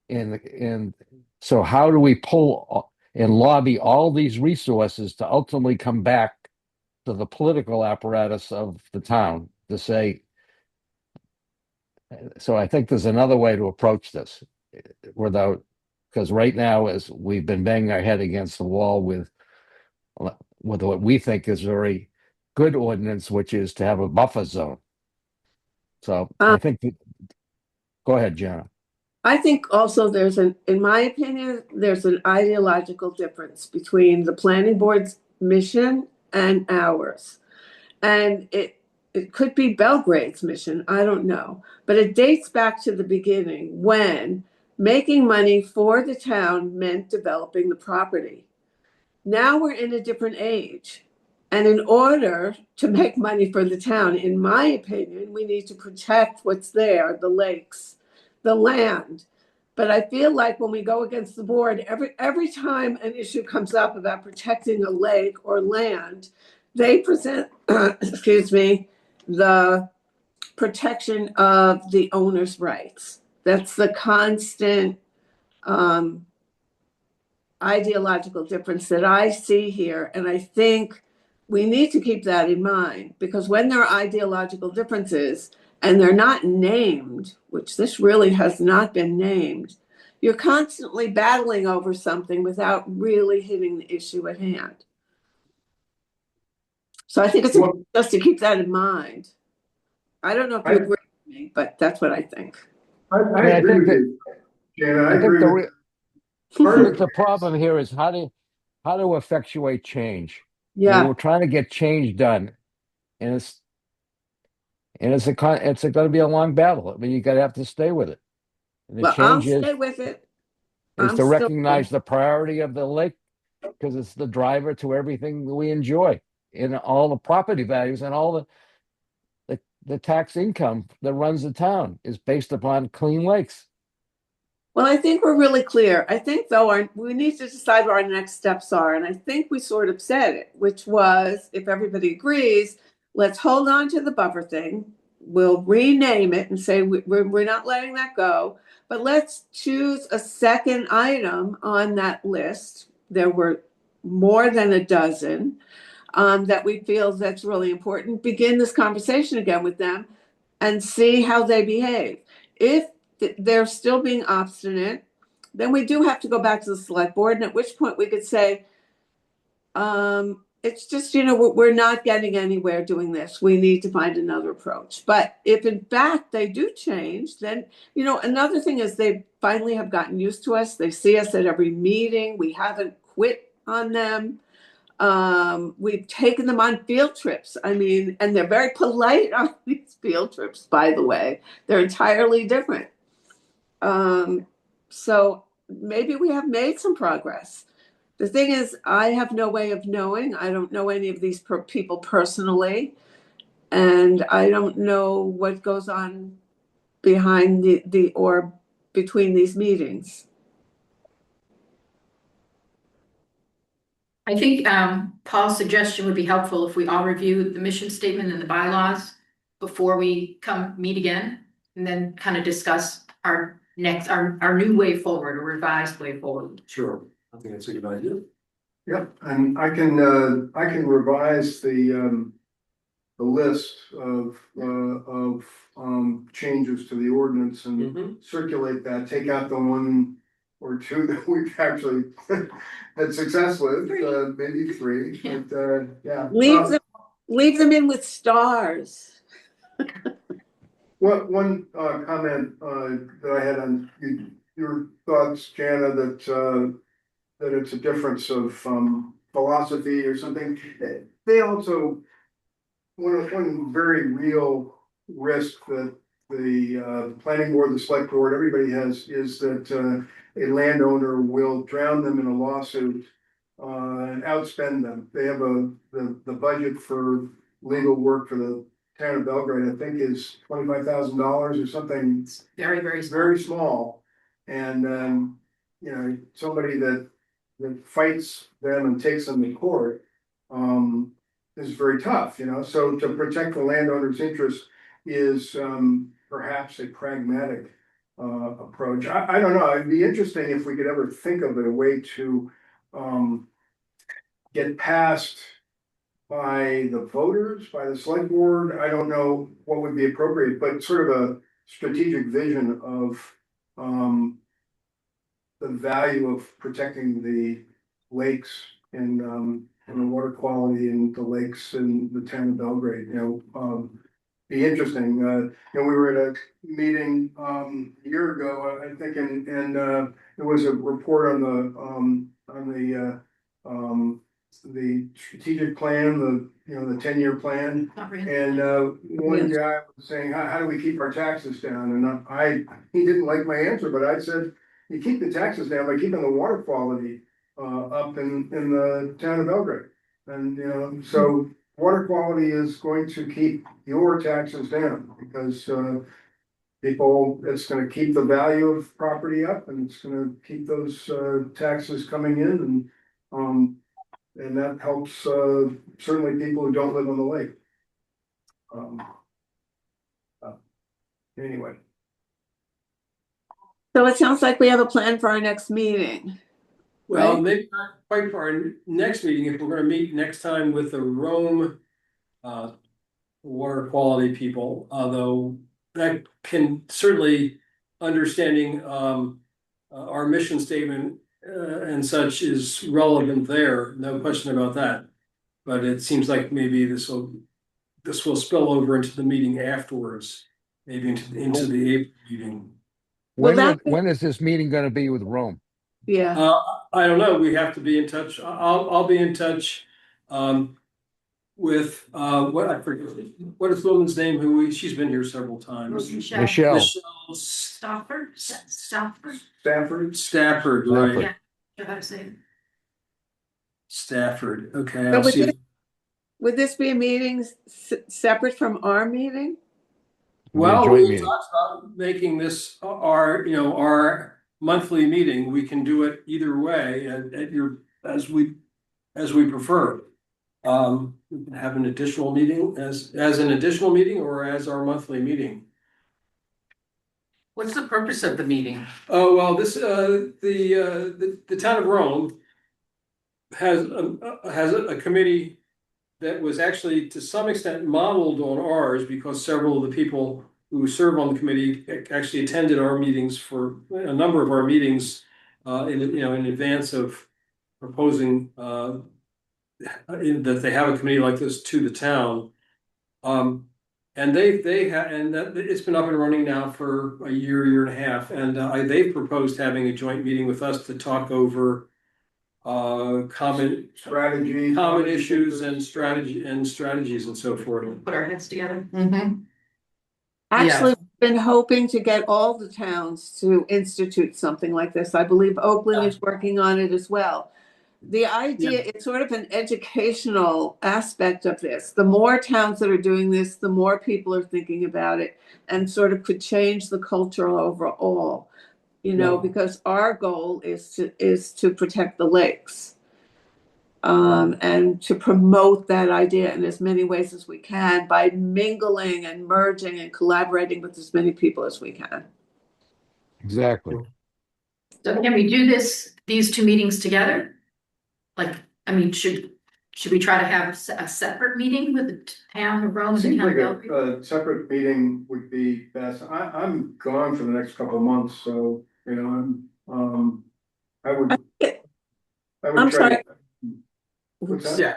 And so how do we pull and lobby all these resources to ultimately come back to the political apparatus of the town to say, so I think there's another way to approach this without, because right now, as we've been banging our head against the wall with what we think is very good ordinance, which is to have a buffer zone. So I think go ahead, Jenna. I think also in my opinion, there's an ideological difference between the planning board's mission and ours. And it could be Belgrade's mission, I don't know. But it dates back to the beginning when making money for the town meant developing the property. Now we're in a different age. And in order to make money for the town, in my opinion, we need to protect what's there, the lakes, the land. But I feel like when we go against the board, every time an issue comes up about protecting a lake or land, they present, excuse me, the protection of the owner's rights. That's the constant ideological difference that I see here. And I think we need to keep that in mind, because when there are ideological differences and they're not named, which this really has not been named, you're constantly battling over something without really hitting the issue at hand. So I think it's important just to keep that in mind. I don't know if you agree with me, but that's what I think. I agree with you, Jana. I agree with The problem here is how to effectuate change. Yeah. We're trying to get change done, and it's going to be a long battle. I mean, you got to have to stay with it. And the Well, I'll change stay with it. is I'm to still- recognize the priority of the lake, because it's the driver to everything that we enjoy in all the property values and all the tax income that runs the town is based upon clean lakes. Well, I think we're really clear. I think, though, we need to decide what our next steps are. And I think we sort of said it, which was, if everybody agrees, let's hold on to the buffer thing. We'll rename it and say we're not letting that go. But let's choose a second item on that list. There were more than a dozen that we feel that's really important. Begin this conversation again with them and see how they behave. If they're still being obstinate, then we do have to go back to the select board, and at which point we could say, it's just, you know, we're not getting anywhere doing this. We need to find another approach. But if in fact they do change, then, you know, another thing is they finally have gotten used to us. They see us at every meeting. We haven't quit on them. We've taken them on field trips. I mean, and they're very polite on these field trips, by the way. They're entirely different. So maybe we have made some progress. The thing is, I have no way of knowing. I don't know any of these people personally, and I don't know what goes on behind the or between these meetings. I think Paul's suggestion would be helpful if we all review the mission statement and the bylaws before we come meet again, and then kind of discuss our new way forward, a revised way forward. Sure, I think that's a good idea. Yep, and I can revise the list of changes to the ordinance and Mhm. circulate that, take out the one or two that we've actually had success with, maybe three, but, yeah. Leave them in with stars. One comment that I had on your thoughts, Jana, that it's a difference of philosophy or something. They also, one very real risk that the planning board, the select board, everybody has is that a landowner will drown them in a lawsuit and outspend them. They have the budget for legal work for the town of Belgrade, I think, is $25,000 or something. It's very, very small. Very small. And you know, somebody that fights them and takes them to court is very tough, you know. So to protect the landowner's interest is perhaps a pragmatic approach. I don't know, it'd be interesting if we could ever think of a way to get passed by the voters, by the select board. I don't know what would be appropriate, but sort of a strategic vision of the value of protecting the lakes and the water quality in the lakes in the town of Belgrade, you know, be interesting. You know, we were at a meeting a year ago, I think, and there was a report on the strategic plan, the 10-year plan. Not really. And one guy was saying, how do we keep our taxes down? And he didn't like my answer, but I said, you keep the taxes down by keeping the water quality up in the town of Belgrade. And, you know, so water quality is going to keep your taxes down because it's gonna keep the value of property up and it's gonna keep those taxes coming in and that helps certainly people who don't live on the lake. Anyway. So it sounds like we have a plan for our next meeting. Well, Right. maybe not quite for our next meeting, if we're gonna meet next time with the Rome water quality people, although that can certainly understanding our mission statement and such is relevant there, no question about that. But it seems like maybe this will spill over into the meeting afterwards, maybe into the April meeting. When is this meeting gonna be with Rome? Yeah, I don't know, we have to be in touch. I'll be in touch with what I forget, what is the woman's name she's been here several times. Michelle Michelle. Stafford. Stafford? Stafford, right, Yeah. Sure how to say it. Stafford, okay, So I'll see. would this be a meeting separate from our meeting? Well, Joint we meeting. talked about making this our monthly meeting. We can do it either way at your, as we prefer. We can have an additional meeting as an additional meeting or as our monthly meeting. What's the purpose of the meeting? Oh, well, this, the town of Rome has a committee that was actually to some extent modeled on ours because several of the people who serve on the committee actually attended our meetings for a number of our meetings in advance of proposing that they have a committee like this to the town. And they had, and that, it's been up and running now for a year and a half, and they've proposed having a joint meeting with us to talk over common issues and strategies and so forth. Put our heads together. Mhm. Actually, we've been hoping to get all the towns to institute something like this. I believe Oakland is working on it as well. The idea, it's sort of an educational aspect of this. The more towns that are doing this, the more people are thinking about it and sort of could change the culture overall. You know, Yeah. because our goal is to protect the lakes. And to promote that idea in as many ways as we can by mingling and merging and collaborating with as many people as we can. Exactly. So can we do these two meetings together? Like, I mean, should we try to have a separate meeting with the town of Rome? and the Seems town like of Belgrade? a separate meeting would be best. I'm gone for the next couple of months, so, you know, I would. I would I'm try sorry. What's that? Yeah.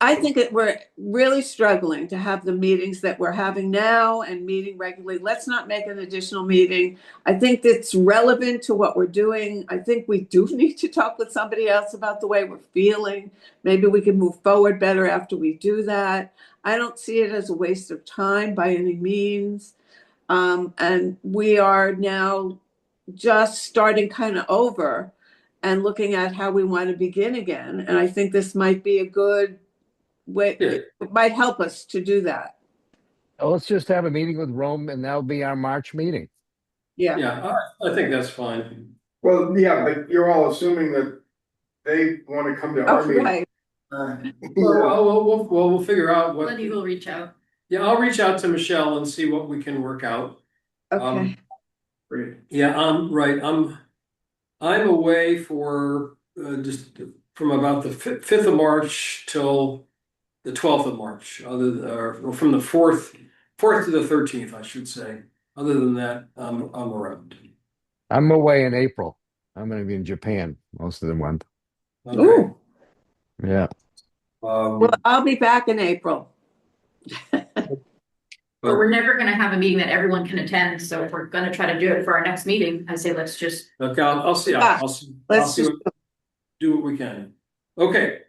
I think that we're really struggling to have the meetings that we're having now and meeting regularly. Let's not make an additional meeting. I think it's relevant to what we're doing. I think we do need to talk with somebody else about the way we're feeling. Maybe we can move forward better after we do that. I don't see it as a waste of time by any means. And we are now just starting kind of over and looking at how we want to begin again. And I think this might be a good way, Yeah. it might help us to do that. Let's just have a meeting with Rome and that'll be our March meeting. Yeah. Yeah, I think that's fine. Well, yeah, but you're all assuming that they want to come to our Oh, meeting. right. We'll figure out what. Lenny will reach out. Yeah, I'll reach out to Michelle and see what we can work out. Okay. Great. Yeah, right, I'm away for just from about the fifth of March till the 12th of March, or from the fourth to the 13th, I should say. Other than that, I'm around. I'm away in April. I'm gonna be in Japan most of the month. Okay. Ooh. Yeah. Well, I'll be back in April. But we're never gonna have a meeting that everyone can attend, so if we're gonna try to do it for our next meeting, I say let's just. Okay, I'll see, Yeah. I'll see, Let's just, do what we can. Okay.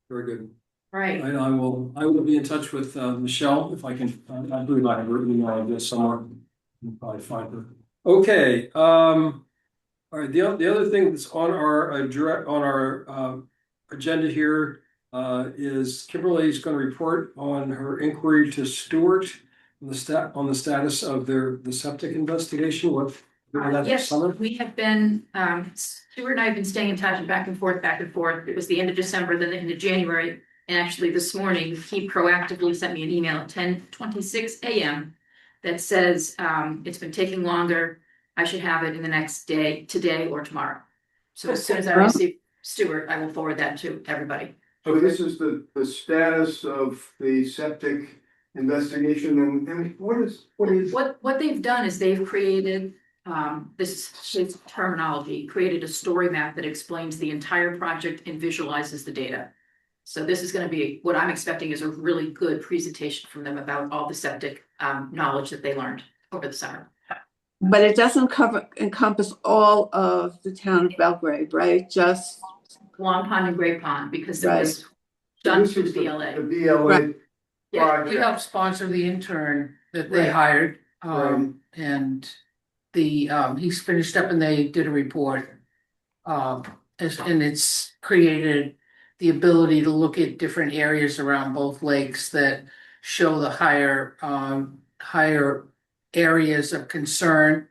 Very good. Right. I will be in touch with Michelle if I can, I believe I have her email address somewhere. I'll probably find her. Okay, all right, the other thing that's on our agenda here is Kimberly's gonna report on her inquiry to Stewart on the status of the septic investigation, that's Yes, summer? we have been, Stuart and I have been staying in touch back and forth. It was the end of December, then the end of January. And actually this morning, he proactively sent me an email at 10:26 a.m. that says, it's been taking longer. I should have it in the next day, today or tomorrow. So as soon as I receive Stuart, I will forward that to everybody. So this is the status of the septic investigation and what is? What they've done is they've created, this is terminology, created a story map that explains the entire project and visualizes the data. So this is gonna be, what I'm expecting is a really good presentation from them about all the septic knowledge that they learned over the summer. but it doesn't encompass all of the town of Belgrade, right? Just, Long Pond and Great Pond, because it Right. was done This through is the BLA. The BLA Right. Yeah, We helped sponsor the intern that they Right. hired, Right. and he's finished up and they did a report. And it's created the ability to look at different areas around both lakes that show the higher areas of concern.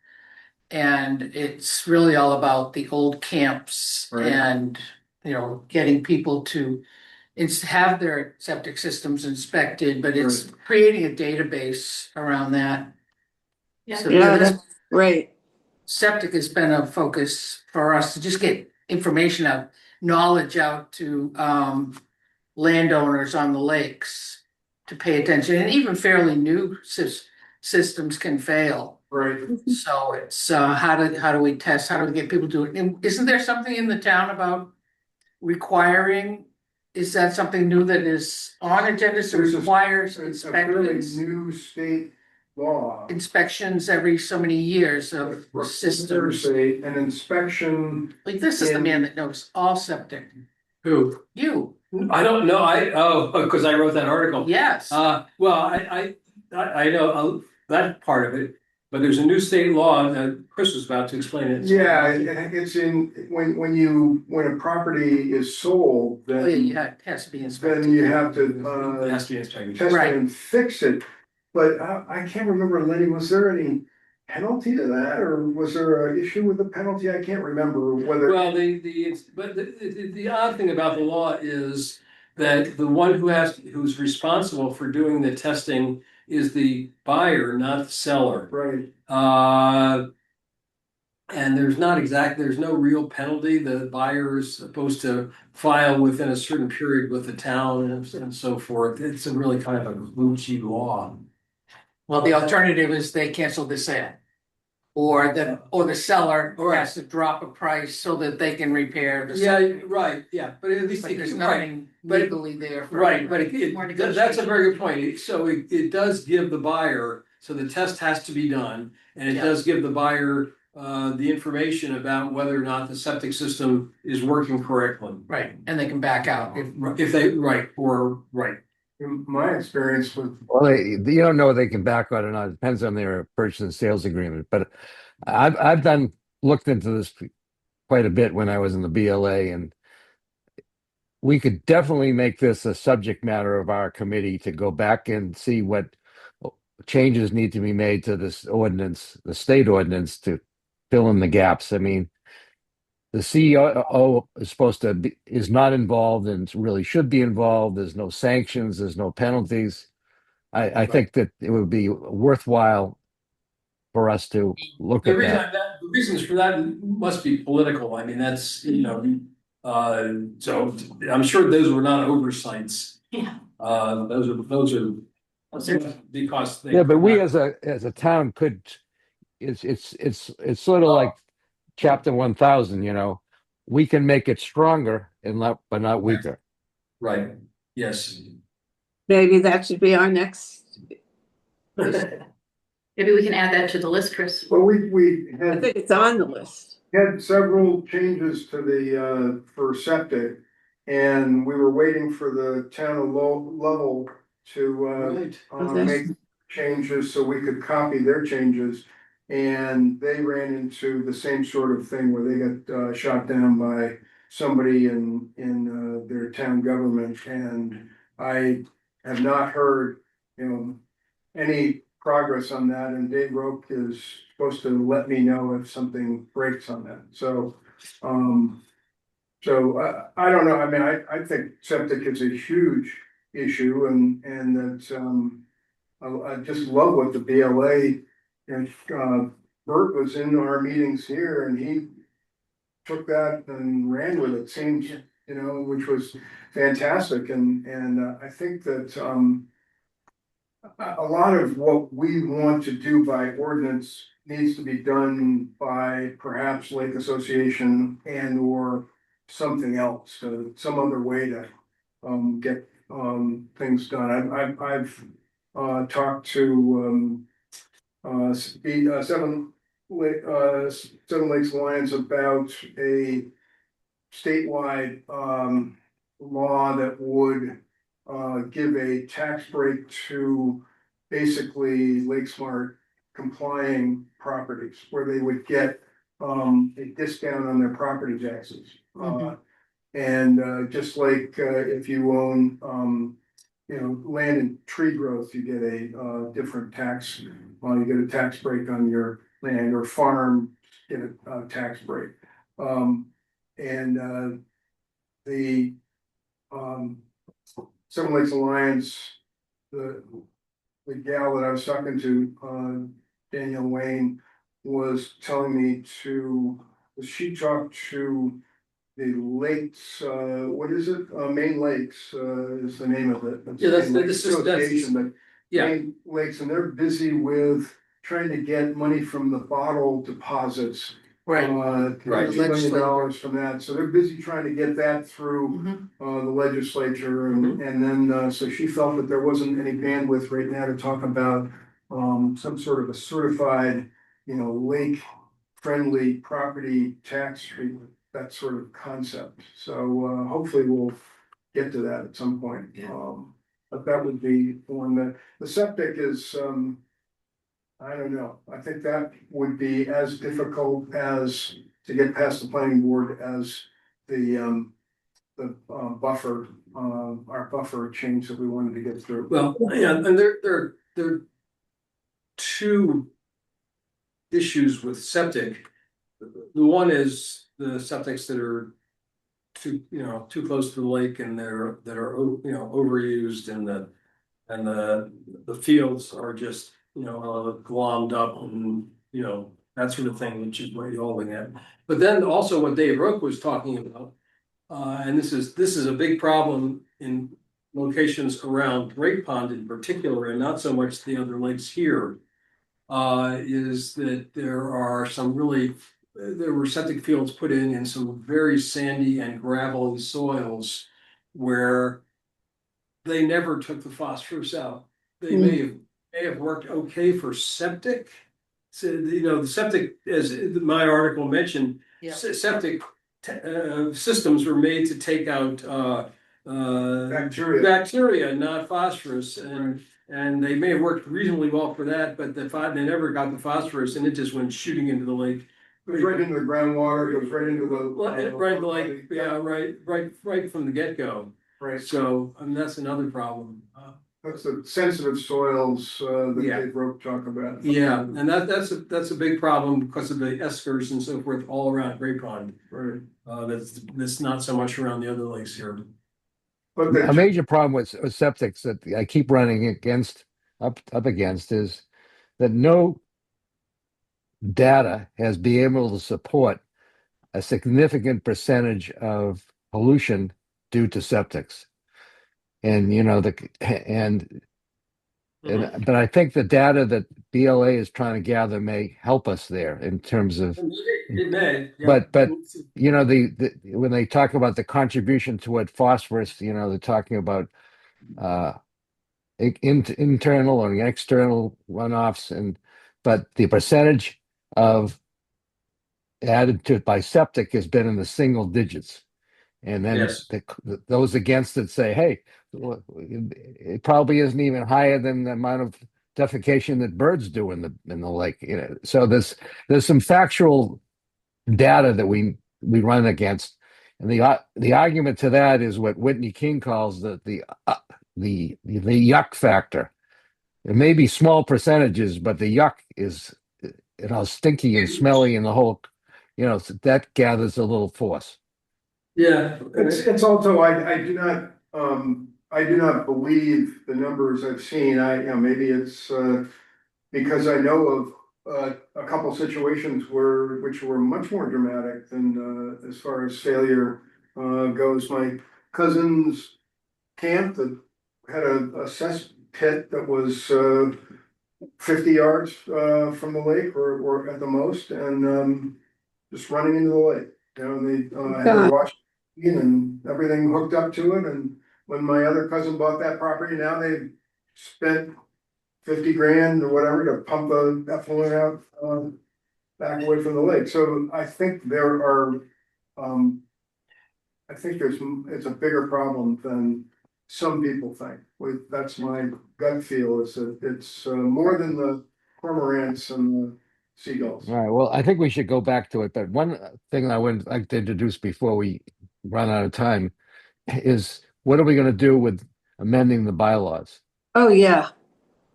And it's really all about the old camps Right. and, getting people to have their septic systems inspected, but it's creating a database around that. So yeah, this that's great. septic has been a focus for us to just get information out, knowledge out to landowners on the lakes to pay attention, and even fairly new systems can fail. Right. So it's how do we test, how do we get people to it? And isn't there something in the town about requiring, is that something new that is on agendas, or There's requires It's a fairly inspections? new state law. Inspections every so many years of systems, There's an inspection, like this is the man that knows all septic, Who? you, I don't know, because I wrote that article. yes. Well, I know that part of it, but there's a new state law, and Chris was about to explain it. yeah, it's when a property is sold, Oh, yeah, then, it has to be then inspected. you have It to, has to be inspected. test Right. it and fix it. But I can't remember, Lenny, was there any penalty to that, or was there an issue with the penalty? I can't remember whether. Well, the odd thing about the law is that the one who's responsible for doing the testing is the buyer, not the seller. Right, And there's no real penalty. The buyer is supposed to file within a certain period with the town and so forth. It's a really kind of a glitchy law. Well, the alternative is they cancel the sale. Or the seller has to drop a price so that they can repair the. Yeah, right, yeah, but at least. But there's right. nothing But- legally there. for- Right, but More that's a very good point. So it does give the buyer, so the test has to be done. And it Yeah. does give the buyer the information about whether or not the septic system is working correctly. Right, and they can back out if. If they, right, or, right. in my experience with, Well, you don't know if they can back out or not. It depends on their purchase and sales agreement. But I've looked into this quite a bit when I was in the BLA, and we could definitely make this a subject matter of our committee to go back and see what changes need to be made to this ordinance, the state ordinance, to fill in the gaps. I mean, the CEO is not involved and really should be involved. There's no sanctions, there's no penalties. I think that it would be worthwhile for us to look The at that. the reasons for that must be political. I mean, that's, so I'm sure those were not oversights. Yeah. Those are because they. Yeah, but we as a town could, it's sort of like chapter 1000, we can make it stronger but not weaker. Right, yes. Maybe that should be our next, Maybe we can add that to the list, Chris. well, we I had think it's on the list. several changes to the, for septic. And we were waiting for the town of level to, Right. Okay. make changes so we could copy their changes. And they ran into the same sort of thing where they got, shot down by somebody in their town government. And I have not heard, any progress on that, and Dave Roque is supposed to let me know if something breaks on that, so. I don't know, I mean, I think septic is a huge issue and that, I just love what the BLA. And, Bert was in our meetings here and he took that and ran with it, seems, which was fantastic, and I think that, a lot of what we want to do by ordinance needs to be done by perhaps Lake Association and or something else, some other way to get things done. I've talked to Seven Lakes Alliance about a statewide law that would give a tax break to basically Lake Smart complying properties where they would get a discount on their property taxes. And just like if you own land and tree growth, you get a different tax. You get a tax break on your land, or farm, get a tax break. And the Seven Lakes Alliance, the gal that I was talking to, Danielle Wayne, was telling me she talked to the lakes, what is it? Main Lakes, is the name of it. Yeah, that's- Main Lakes this is- that's- Association, but Yeah, Main Lakes, and they're busy with trying to get money from the bottle deposits Right. $2 million Legislature. from that, so they're busy trying to get that through Mhm. the legislature, and then, so she felt that there wasn't any bandwidth right now to talk about some sort of a certified, lake-friendly property tax treatment, that sort of concept. So, hopefully we'll get to that at some point. But that would be one that, the septic is, I don't know, I think that would be as difficult as to get past the planning board as the buffer, our buffer change that we wanted to get through. Well, yeah, and there are two issues with septic. The one is the septics that are too close to the lake and that are overused, and the fields are just glommed up, and that sort of thing, which is what you're holding at. But then also what Dave Rook was talking about, and this is a big problem in locations around Great Pond in particular, and not so much the other lakes here, is that there were septic fields put in some very sandy and gravelly soils where they never took the phosphorus out. They may have worked okay for septic. So, the septic, as my article mentioned, Yeah. septic systems were made to take out bacteria, not phosphorus, and they may have worked reasonably well for that, but they never got the phosphorus, and it just went shooting into the lake. It goes right into the groundwater, it goes right into the. Right, like, yeah, right from the get-go. Right, So, that's another problem. that's the sensitive soils, that Yeah. Dave Rope talk about. Yeah, and that's a big problem because of the eschers and so forth all around Great Pond. Right. That's not so much around the other lakes here. But A the, major problem with septics that I keep running up against is that no data has been able to support a significant percentage of pollution due to septics. And but I think the data that BLA is trying to gather may help us there in terms of, It may, yeah. but when they talk about the contribution toward phosphorus, they're talking about internal or external runoffs, but the percentage of added to by septic has been in the single digits. And then Yes. those against it say, hey, it probably isn't even higher than the amount of defecation that birds do in the lake. So there's some factual data that we run against, and the argument to that is what Whitney King calls the yuck factor. It may be small percentages, but the yuck is stinky and smelly, and the whole so that gathers a little force. Yeah. it's also, I do not believe the numbers I've seen, maybe it's, because I know of, a couple situations which were much more dramatic than, as far as failure, goes. My cousin's camp that had a cess pit that was, 50 yards, from the lake or at the most, and, just running into the lake. And they, had to wash and everything hooked up to it, and when my other cousin bought that property, now they've spent 50 grand or whatever to pump the effluent out, back away from the lake. So I think it's a bigger problem than some people think. That's my gut feel, is that it's more than the cormorants and the seagulls. All right. Well, I think we should go back to it. But one thing I would like to introduce before we run out of time is, what are we going to do with amending the bylaws? Oh, yeah.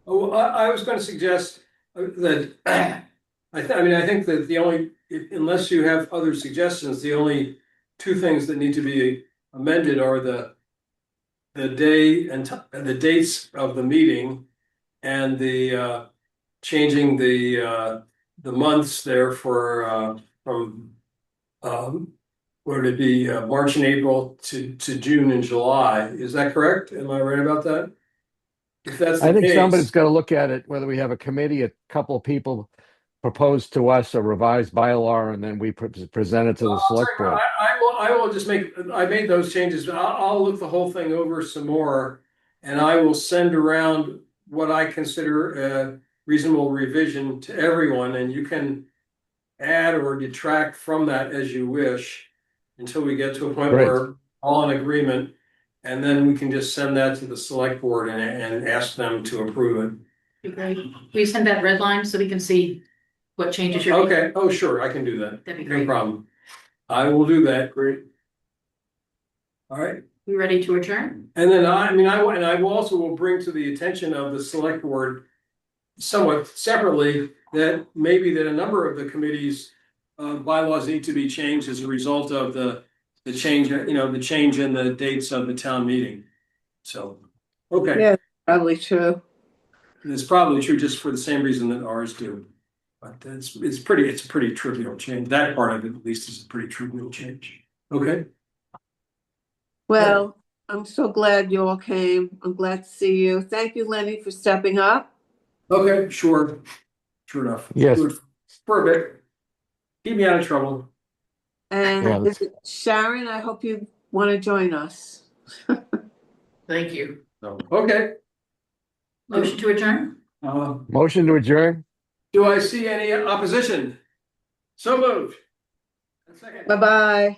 Oh, I was going to suggest that, I think that unless you have other suggestions, the only two things that need to be amended are the day and the dates of the meeting, and the changing the months there from what would it be, March and April to June and July. Is that correct? Am I right about that? If that's the I think case, somebody's got to look at it, whether we have a committee, a couple of people propose to us a revised bylaw and then we present it to the select board. I will just I made those changes. I'll look the whole thing over some more. And I will send around what I consider a reasonable revision to everyone, and you can add or detract from that as you wish until we get to a point Great. where we're all in agreement. And then we can just send that to the select board and ask them to approve Be great. Will you send that red line so we can see what changes it. you're? Okay, oh, sure, I can do that. That'd be No great. problem. I will do that. Great. All right. We ready to adjourn? And then I will also will bring to the attention of the select board somewhat separately that maybe that a number of the committee's bylaws need to be changed as a result of the change, the change in the dates of the town meeting. So, okay. Yeah. Probably true. It's probably true just for the same reason that ours do. But it's a pretty trivial change. That part of it at least is a pretty trivial change. Okay. Well, I'm so glad you all came. I'm glad to see you. Thank you, Lenny, for stepping up. Okay, sure. Sure enough. Yes. Perfect. Keep me out of trouble. And Yeah, is it Sharon, I hope you want to join us. Thank you. So, okay. Motion to adjourn? Motion to adjourn? Do I see any opposition? So moved. A second. Bye-bye.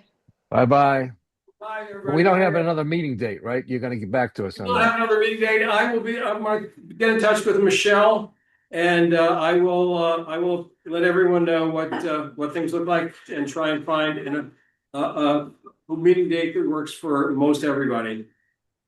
Bye-bye. Bye, everybody. We don't have another meeting date, right? You're gonna get back to us on We'll that. have another meeting date. I'm gonna get in touch with Michelle. And I will let everyone know what things look like and try and find a meeting date that works for most everybody.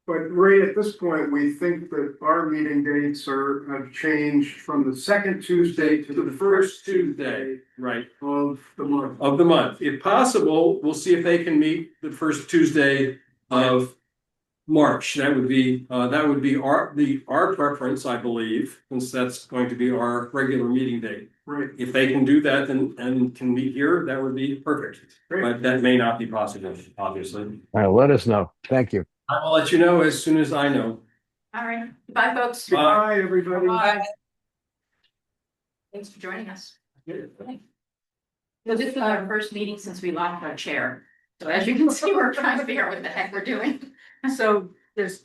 But Ray, at this point, we think that our meeting dates have changed from the second Tuesday to the first Tuesday Right. of the month. Of the month. If possible, we'll see if they can meet the first Tuesday of March. That would be our preference, I believe, since that's going to be our regular meeting date. Right. If they can do that and can meet here, that would be perfect. Great. But that may not be possible, obviously. All right, let us know. Thank you. I will let you know as soon as I know. All right. Bye, folks. Bye, everybody. Bye. Thanks for joining us. So this is our first meeting since we lost our chair. So as you can see, we're trying to figure out what the heck we're doing. So there's